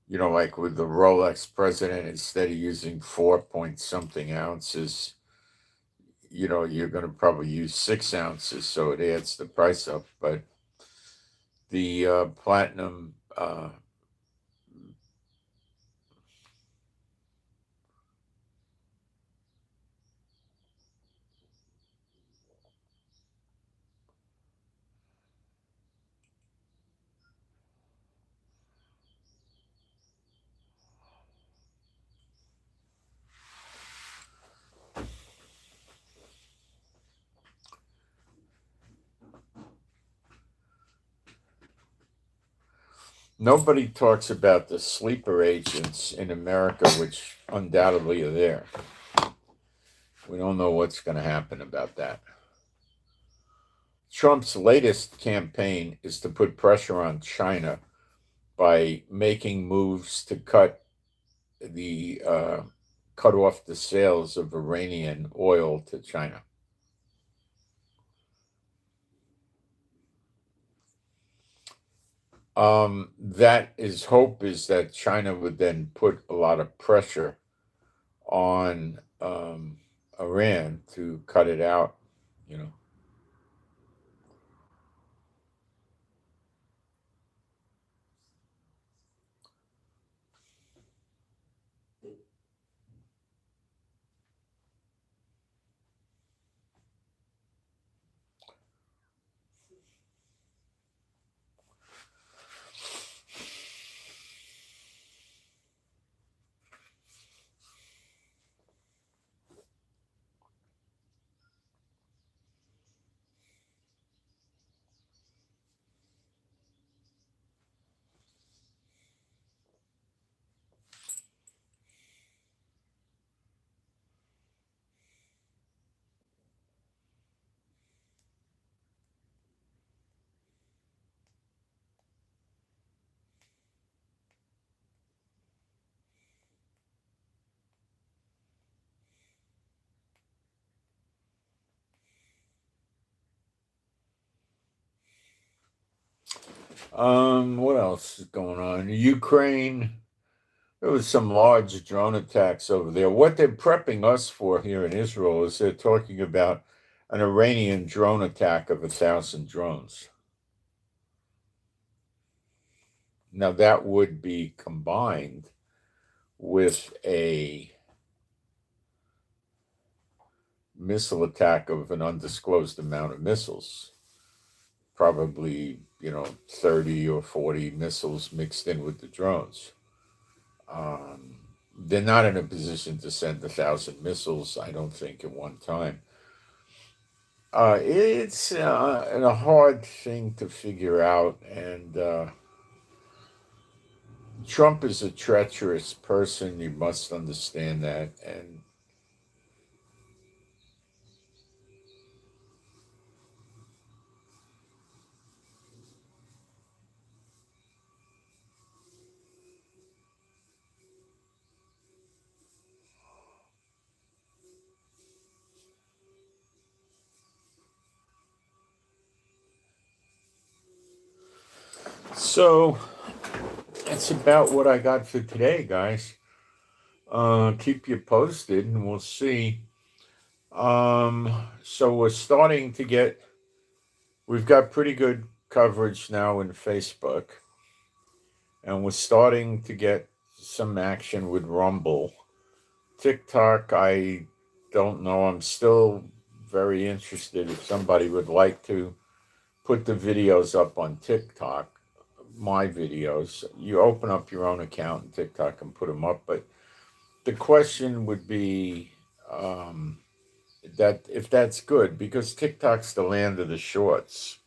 A: like with the Rolex President, instead of using 4 point something ounces, you're going to probably use 6 ounces, so it adds the price up. But the platinum, nobody talks about the sleeper agents in America, which undoubtedly are there. We don't know what's going to happen about that. Trump's latest campaign is to put pressure on China by making moves to cut off the sales of Iranian oil to China. That is hope is that China would then put a lot of pressure on Iran to cut it out, What else is going on? Ukraine, there was some large drone attacks over there. What they're prepping us for here in Israel is they're talking about an Iranian drone attack of 1,000 drones. Now that would be combined with a missile attack of an undisclosed amount of missiles, probably 30 or 40 missiles mixed in with the drones. They're not in a position to send 1,000 missiles, I don't think, at one time. It's a hard thing to figure out, and Trump is a treacherous person. You must understand that, and so that's about what I got for today, guys. Keep you posted, and we'll see. So we've got pretty good coverage now in Facebook, and we're starting to get some action with Rumble. TikTok, I don't know. I'm still very interested if somebody would like to put the videos up on TikTok, my videos. You open up your own account in TikTok and put them up, but the question would be that if that's good, because TikTok's the land of the shorts.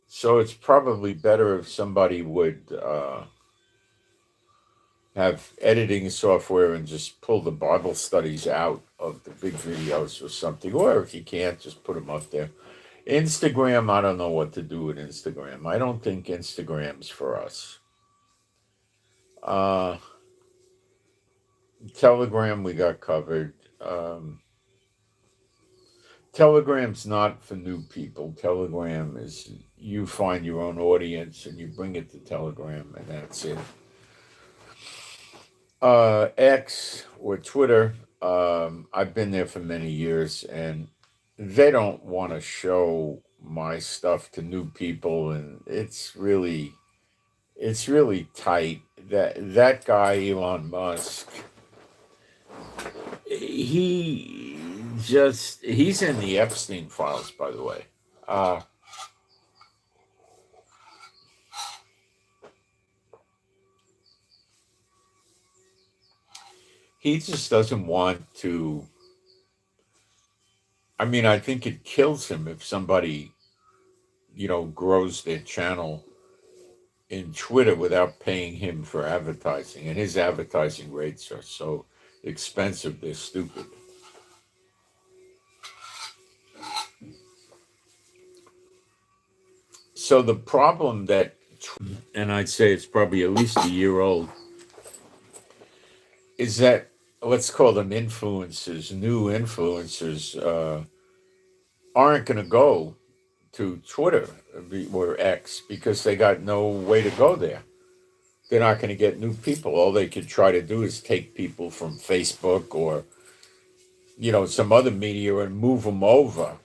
A: So it's probably better if somebody would have editing software and just pull the Bible studies out of the big videos or something. Or if you can't, just put them up there. Instagram, I don't know what to do with Instagram. I don't think Instagram's for us. Uh, Telegram, we got covered. Telegram's not for new people. Telegram is you find your own audience and you bring it to Telegram, and that's it. X or Twitter, I've been there for many years, and they don't want to show my stuff to new people, and it's really tight. That guy Elon Musk, he's in the Epstein files, by the way. He just doesn't want to. I mean, I think it kills him if somebody, grows their channel in Twitter without paying him for advertising. And his advertising rates are so expensive, they're stupid. So the problem and I'd say it's probably at least a year old, is that let's call them influencers, new influencers, aren't going to go to Twitter or X because they got no way to go there. They're not going to get new people. All they could try to do is take people from Facebook or, some other media and move them over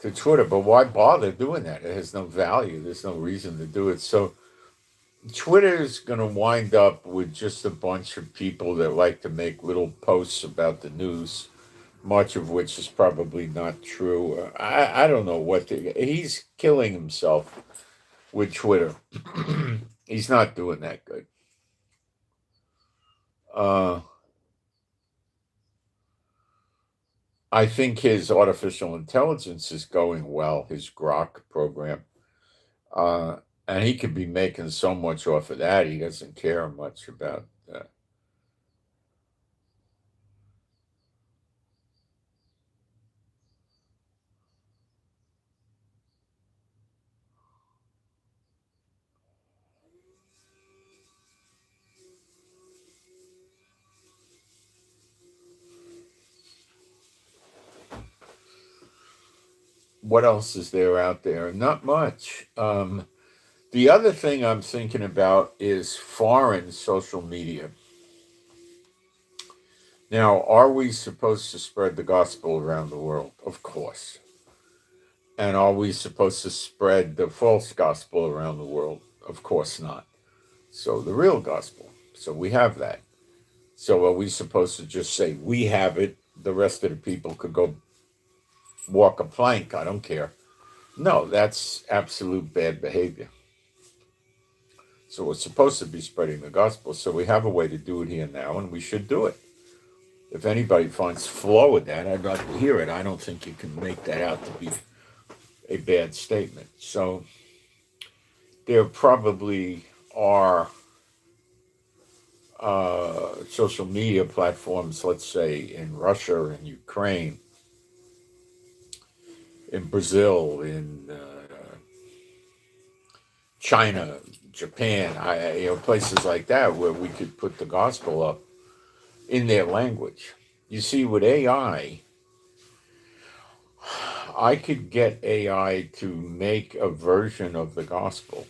A: to Twitter. But why bother doing that? It has no value. There's no reason to do it. So Twitter is going to wind up with just a bunch of people that like to make little posts about the news, much of which is probably not true. I don't know he's killing himself with Twitter. He's not doing that good. I think his artificial intelligence is going well, his Grok program. And he could be making so much off of that, he doesn't care much about that. What else is there out there? Not much. The other thing I'm thinking about is foreign social media. Now, are we supposed to spread the gospel around the world? Of course. And are we supposed to spread the false gospel around the world? Of course not. So the real gospel. So we have that. So are we supposed to just say we have it? The rest of the people could go walk a plank. I don't care. No, that's absolute bad behavior. So we're supposed to be spreading the gospel. So we have a way to do it here now, and we should do it. If anybody finds flaw with that, I'd like to hear it. I don't think you can make that out to be a bad statement. So there probably are social media platforms, let's say in Russia, in Ukraine, in Brazil, in China, Japan, places like that where we could put the gospel up in their language. You see, with AI, I could get AI to make a version of the gospel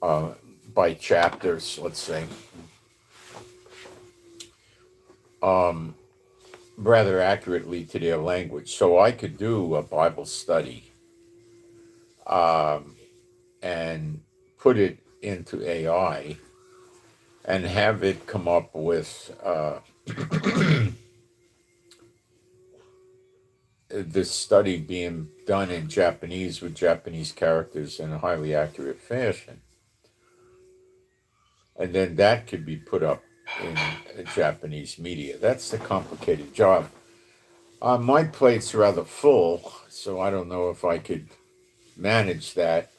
A: by chapters, let's say, rather accurately to their language. So I could do a Bible study and put it into AI and have it come up with this study being done in Japanese with Japanese characters in a highly accurate fashion. And then that could be put up in Japanese media. That's the complicated job. My plate's rather full, so I don't know if I could manage that.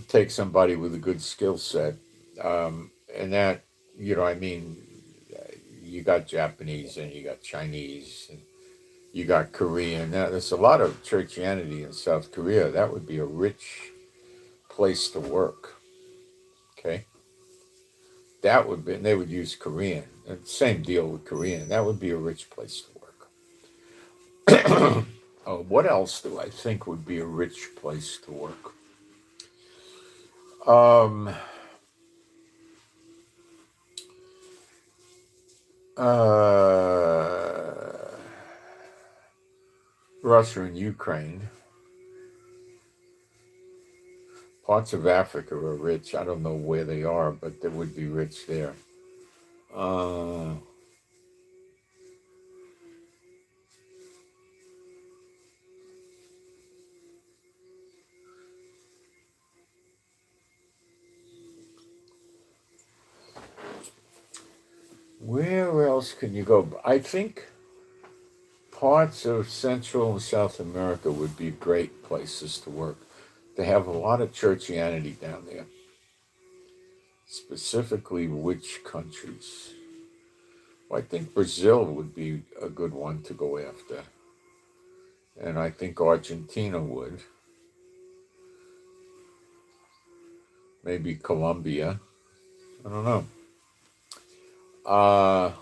A: Take somebody with a good skill set. And that, you got Japanese and you got Chinese and you got Korean. Now, there's a lot of churchianity in South Korea. That would be a rich place to work. Okay, that would be. And they would use Korean. Same deal with Korean. That would be a rich place to work. What else do I think would be a rich place to work? Um, uh, Russia and Ukraine. Parts of Africa are rich. I don't know where they are, but they would be rich there. Uh, where else can you go? I think parts of Central and South America would be great places to work. They have a lot of churchianity down there. Specifically, which countries? Well, I think Brazil would be a good one to go after. And I think Argentina would. Maybe Colombia. I don't know. Uh,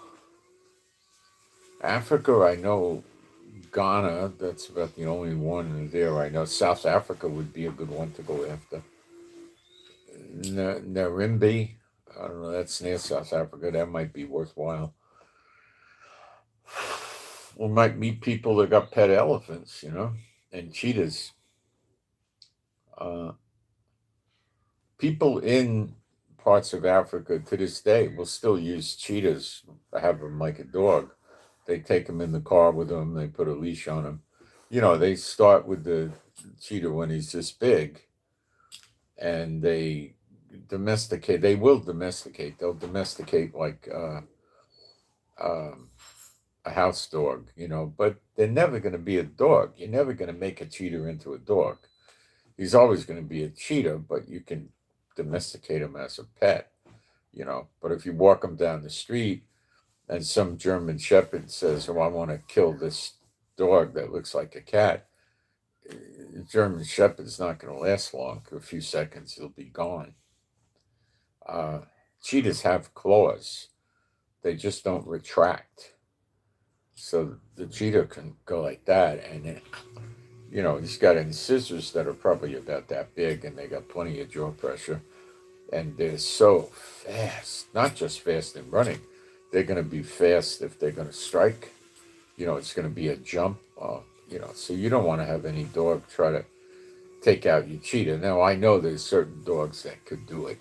A: Africa, I know Ghana, that's about the only one there. I know South Africa would be a good one to go after. Narimbi, I don't know, that's near South Africa. That might be worthwhile. We might meet people that got pet elephants, and cheetahs. Uh, People in parts of Africa to this day will still use cheetahs, have them like a dog. They take them in the car with them, they put a leash on them. They start with the cheetah when he's this big, and they will domesticate. They'll domesticate like a house dog, but they're never going to be a dog. You're never going to make a cheetah into a dog. He's always going to be a cheetah, but you can domesticate him as a pet, But if you walk him down the street and some German Shepherd says, "Oh, I want to kill this dog that looks like a cat," the German Shepherd's not going to last long. A few seconds, he'll be gone. Cheetahs have claws. They just don't retract. So the cheetah can go like that, and then, he's got incisors that are probably about that big, and they got plenty of jaw pressure, and they're so fast. Not just fast in running, they're going to be fast if they're going to strike. It's going to be a jump. So you don't want to have any dog try to take out your cheetah. Now I know there's certain dogs that could do it.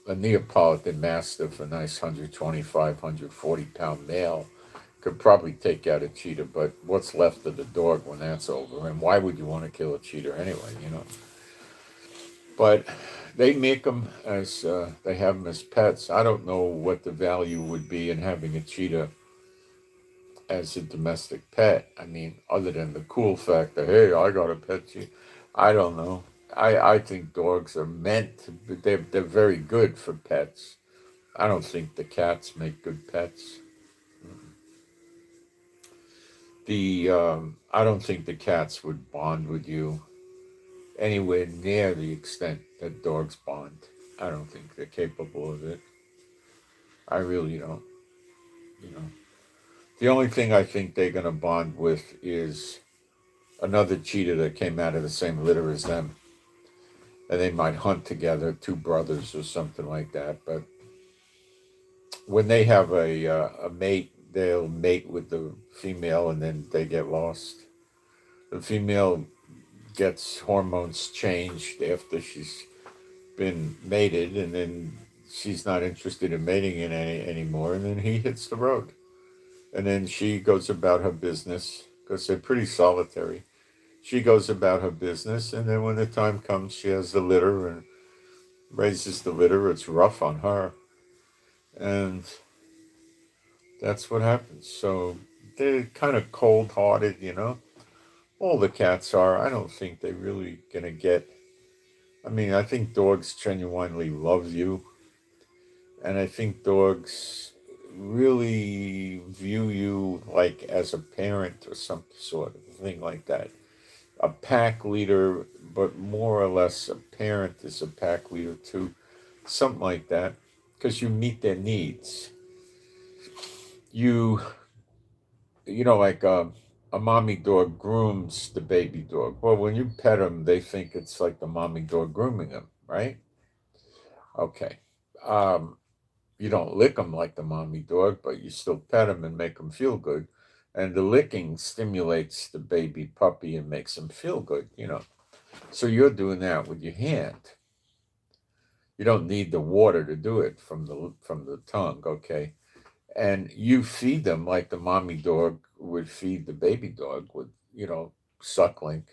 A: A Neapolitan Mastiff, a nice 125, 140-pound male, could probably take out a cheetah, but what's left of the dog when that's over? And why would you want to kill a cheetah anyway, But they make them they have them as pets. I don't know what the value would be in having a cheetah as a domestic pet. I mean, other than the cool fact that, hey, I got a pet cheetah. I don't know. I think dogs are meant to be, they're very good for pets. I don't think the cats make good pets. I don't think the cats would bond with you anywhere near the extent that dogs bond. I don't think they're capable of it. I really don't. The only thing I think they're going to bond with is another cheetah that came out of the same litter as them. And they might hunt together, two brothers or something like that. But when they have a mate, they'll mate with the female, and then they get lost. The female gets hormones changed after she's been mated, and then she's not interested in mating in anymore, and then he hits the road. And then she goes about her business, because they're pretty solitary. She goes about her business, and then when the time comes, she has the litter and raises the litter. It's rough on her. And that's what happens. So they're kind of cold-hearted, All the cats are. I don't think they're really going to get... I mean, I think dogs genuinely love you. And I think dogs really view you like as a parent or some sort of thing like that. A pack leader, but more or less a parent is a pack leader too. Something like that. Because you meet their needs. You, like a mommy dog grooms the baby dog. Well, when you pet them, they think it's like the mommy dog grooming them, right? Okay. Um, you don't lick them like the mommy dog, but you still pet them and make them feel good. And the licking stimulates the baby puppy and makes them feel good. So you're doing that with your hand. You don't need the water to do it from the tongue, okay? And you feed them like the mommy dog would feed the baby dog with suckling.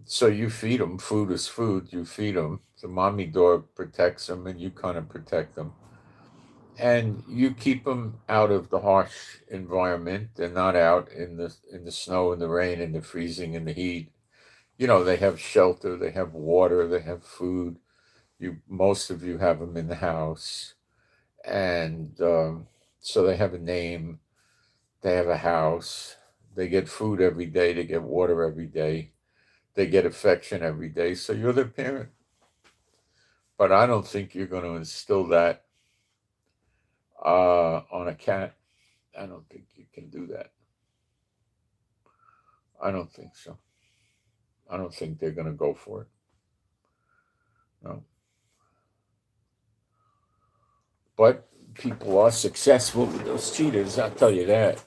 A: So you feed them. Food is food. You feed them. The mommy dog protects them, and you kind of protect them. And you keep them out of the harsh environment. They're not out in the snow and the rain and the freezing and the heat. They have shelter. They have water. They have food. Most of you have them in the house, and so they have a name. They have a house. They get food every day. They get water every day. They get affection every day. So you're their parent. But I don't think you're going to instill that on a cat. I don't think you can do that. I don't think so. I don't think they're going to go for it. No. But people are successful with those cheetahs, I'll tell you that.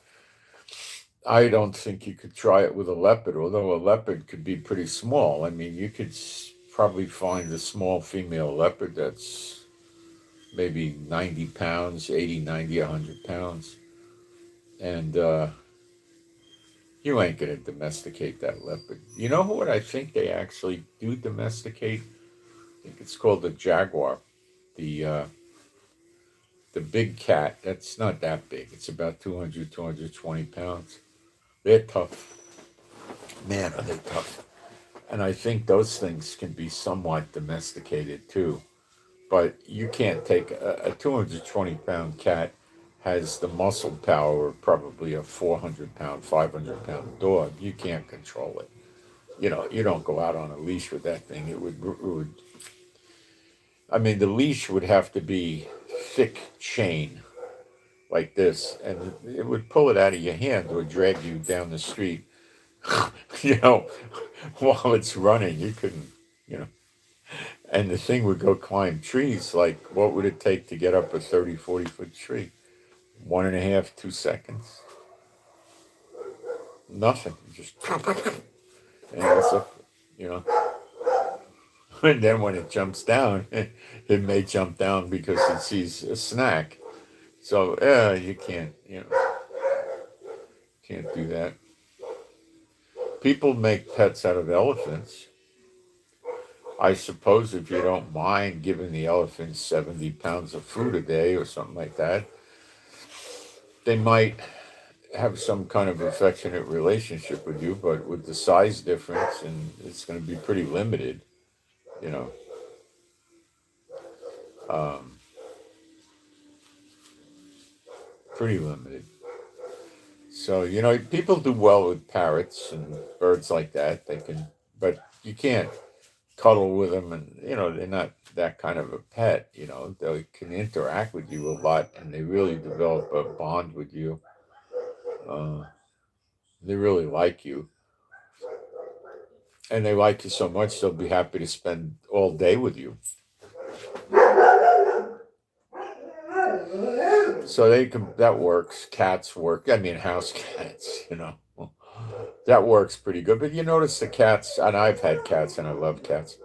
A: I don't think you could try it with a leopard, although a leopard could be pretty small. I mean, you could probably find a small female leopard that's maybe 90 pounds, 80, 90, 100 pounds. And you ain't going to domesticate that leopard. You know what I think they actually do domesticate? I think it's called the jaguar. The big cat, that's not that big. It's about 200, 220 pounds. They're tough. Man, are they tough. And I think those things can be somewhat domesticated too. But you can't take a 220-pound cat has the muscle power of probably a 400-pound, 500-pound dog. You can't control it. You don't go out on a leash with that thing. I mean, the leash would have to be thick chain like this, and it would pull it out of your hand or drag you down the street. you know, while it's running, you couldn't, you know. And the thing would go climb trees. Like, what would it take to get up a 30, 40-foot tree? 1.5, 2 seconds. Nothing. Just, and it's up. And then when it jumps down, it may jump down because it sees a snack. So, you can't do that. People make pets out of elephants. I suppose if you don't mind giving the elephants 70 pounds of food a day or something like that, they might have some kind of affectionate relationship with you, but with the size difference, and it's going to be pretty limited, you know. Pretty limited. So, people do well with parrots and birds like that. But you can't cuddle with them, and they're not that kind of a pet. They can interact with you a lot, and they really develop a bond with you. They really like you, and they like you so much they'll be happy to spend all day with you. So that works. Cats work. I mean, house cats. That works pretty good. But you notice the cats, and I've had cats, and I love cats.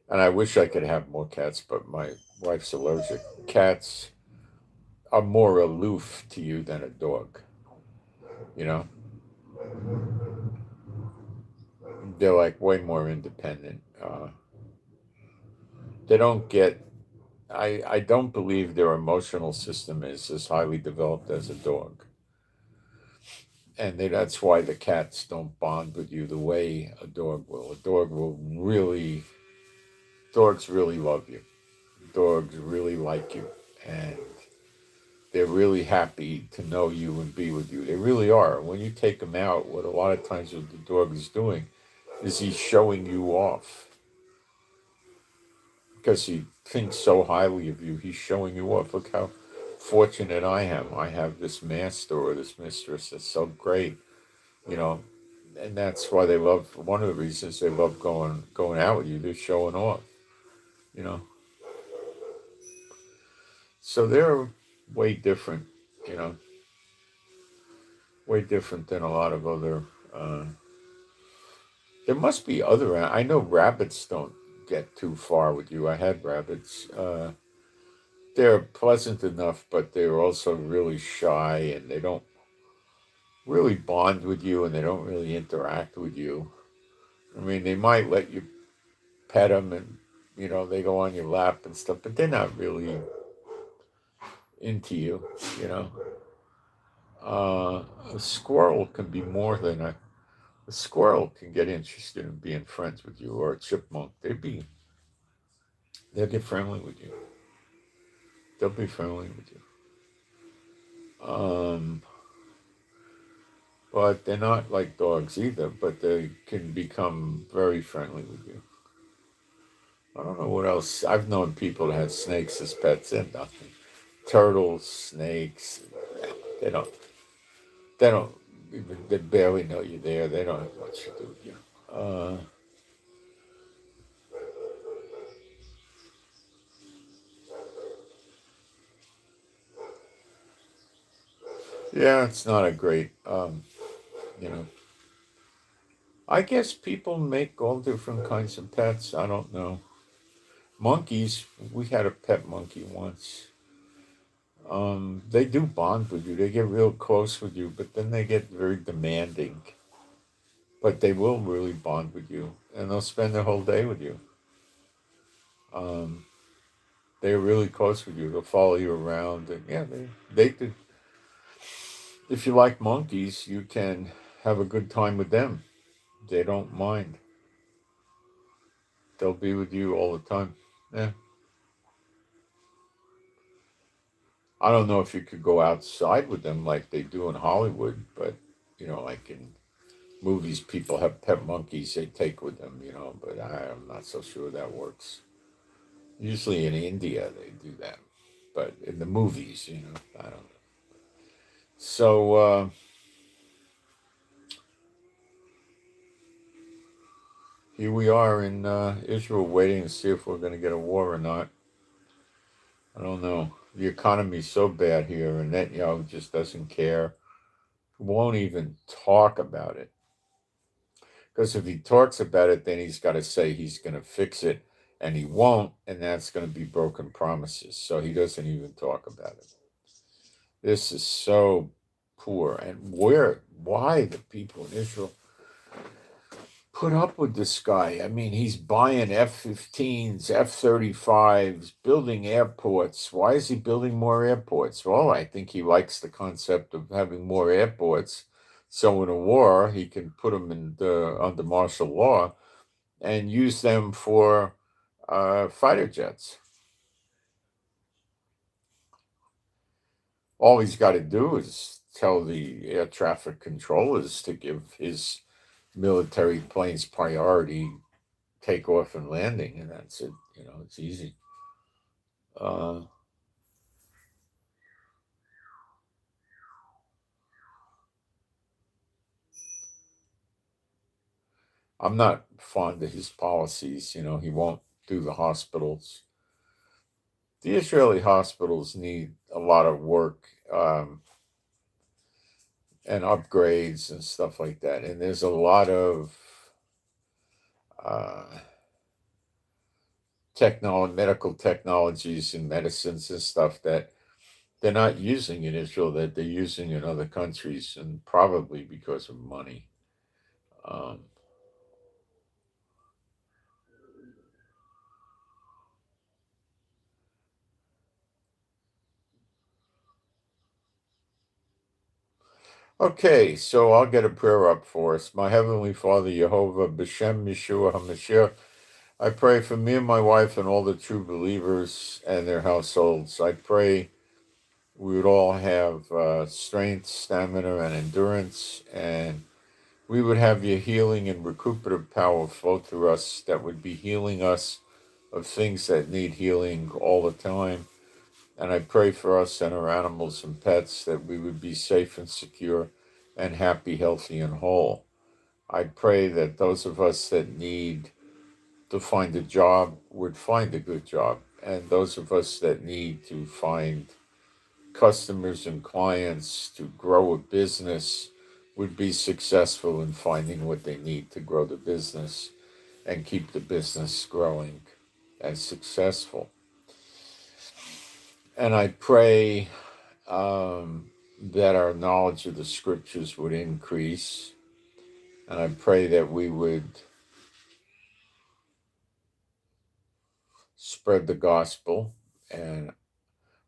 A: And I wish I could have more cats, but my wife's allergic. Cats are more aloof to you than a dog. You know, they're like way more independent. They don't get. I don't believe their emotional system is as highly developed as a dog, and that's why the cats don't bond with you the way a dog will. Dogs really love you. Dogs really like you, and they're really happy to know you and be with you. They really are. When you take them out, what a lot of times what the dog is doing is he's showing you off because he thinks so highly of you. He's showing you off. Look how fortunate I am. I have this master or this mistress that's so great, you know, and that's why they love. One of the reasons they love going out with you. They're showing off, you know. So they're way different, you know, way different than a lot of other. There must be other. I know rabbits don't get too far with you. I had rabbits. They're pleasant enough, but they're also really shy, and they don't really bond with you, and they don't really interact with you. I mean, they might let you pet them, and they go on your lap and stuff, but they're not really into you. You know, a squirrel can be more than a squirrel can get interested in being friends with you, or a chipmunk. They'll get friendly with you. They'll be friendly with you. But they're not like dogs either, but they can become very friendly with you. I don't know what else. I've known people that had snakes as pets and nothing. Turtles, snakes, they don't, they barely know you're there. They don't have much to do with you. Uh, yeah, it's not a great, you know. I guess people make all different kinds of pets. I don't know. Monkeys, we had a pet monkey once. They do bond with you. They get real close with you, but then they get very demanding. But they will really bond with you, and they'll spend the whole day with you. Um, they're really close with you. They'll follow you around, and yeah, they do. If you like monkeys, you can have a good time with them. They don't mind. They'll be with you all the time. Yeah. I don't know if you could go outside with them like they do in Hollywood, but like in movies, people have pet monkeys they take with them, but I'm not so sure that works. Usually in India, they do that, but in the movies, I don't know. So, here we are in Israel waiting to see if we're going to get a war or not. I don't know. The economy's so bad here, and Netanyahu just doesn't care. Won't even talk about it. Because if he talks about it, then he's got to say he's going to fix it, and he won't, and that's going to be broken promises. So he doesn't even talk about it. This is so poor. And why the people in Israel put up with this guy? I mean, he's buying F-15s, F-35s, building airports. Why is he building more airports? Well, I think he likes the concept of having more airports. So in a war, he can put them under martial law and use them for fighter jets. All he's got to do is tell the air traffic controllers to give his military planes priority takeoff and landing, and that's it. It's easy. Uh, I'm not fond of his policies. He won't do the hospitals. The Israeli hospitals need a lot of work, and upgrades and stuff like that. And there's a lot of uh, medical technologies and medicines and stuff that they're not using in Israel that they're using in other countries, and probably because of money. Um, okay, so I'll get a prayer up for us. My Heavenly Father, Yehovah, B'Shem Yeshua HaMashiach, I pray for me and my wife and all the true believers and their households. I pray we would all have strength, stamina, and endurance, and we would have your healing and recuperative power flow through us that would be healing us of things that need healing all the time. And I pray for us and our animals and pets that we would be safe and secure and happy, healthy, and whole. I pray that those of us that need to find a job would find a good job. And those of us that need to find customers and clients to grow a business would be successful in finding what they need to grow the business and keep the business growing and successful. And I pray that our knowledge of the scriptures would increase. And I pray that we would spread the gospel. And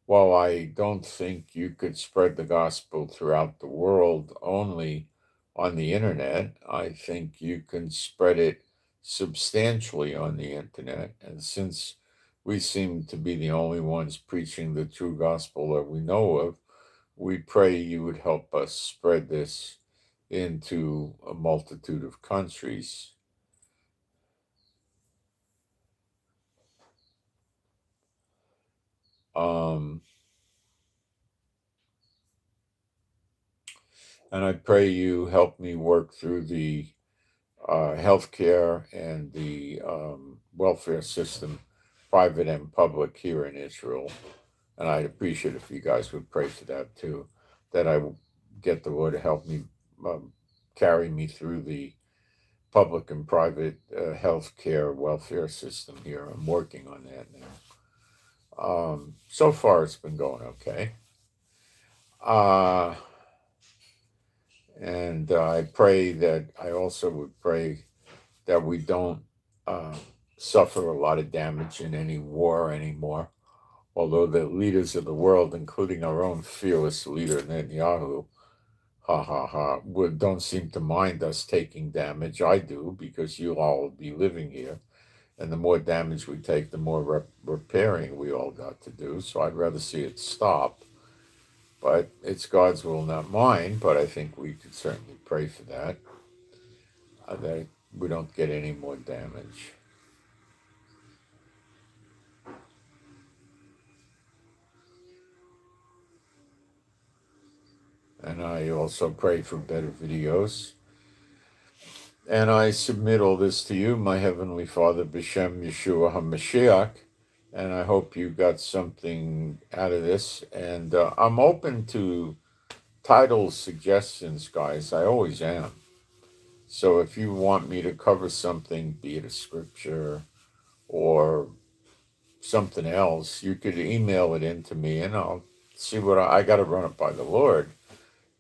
A: while I don't think you could spread the gospel throughout the world only on the internet, I think you can spread it substantially on the internet. And since we seem to be the only ones preaching the true gospel that we know of, we pray you would help us spread this into a multitude of countries. And I pray you help me work through the healthcare and the welfare system, private and public, here in Israel. And I'd appreciate if you guys would pray for that too, that I get the Lord to help me carry me through the public and private healthcare welfare system here. I'm working on that now. So far, it's been going okay. And I pray that I also would pray that we don't suffer a lot of damage in any war anymore. Although the leaders of the world, including our own fearless leader, Netanyahu, don't seem to mind us taking damage. I do, because you'll all be living here. And the more damage we take, the more repairing we all got to do. So I'd rather see it stop. But it's God's will, not mine. But I think we could certainly pray for that we don't get any more damage. And I also pray for better videos. And I submit all this to you, my Heavenly Father, B'Shem Yeshua HaMashiach. And I hope you got something out of this. And I'm open to title suggestions, guys. I always am. So if you want me to cover something, be it a scripture or something else, you could email it in to me, and I'll see what I got to run it by the Lord.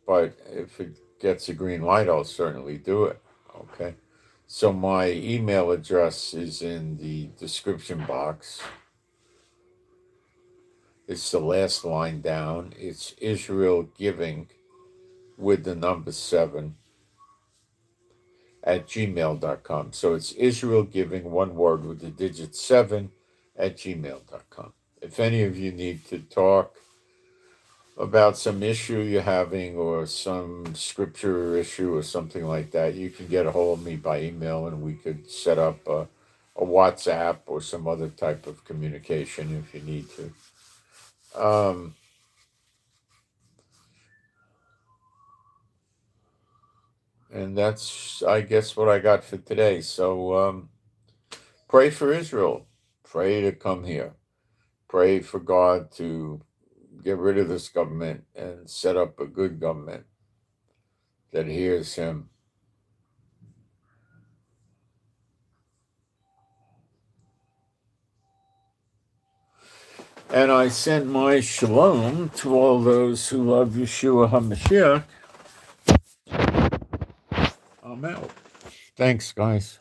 A: But if it gets a green light, I'll certainly do it. Okay. So my email address is in the description box. It's the last line down. It's Israel Giving with the number 7 at gmail.com. So it's Israel Giving, one word, with the digit 7 at gmail.com. If any of you need to talk about some issue you're having or some scripture issue or something like that, you can get a hold of me by email, and we could set up a WhatsApp or some other type of communication if you need to. And that's, I guess, what I got for today. So pray for Israel. Pray to come here. Pray for God to get rid of this government and set up a good government that hears him. And I send my shalom to all those who love Yeshua HaMashiach. I'm out. Thanks, guys.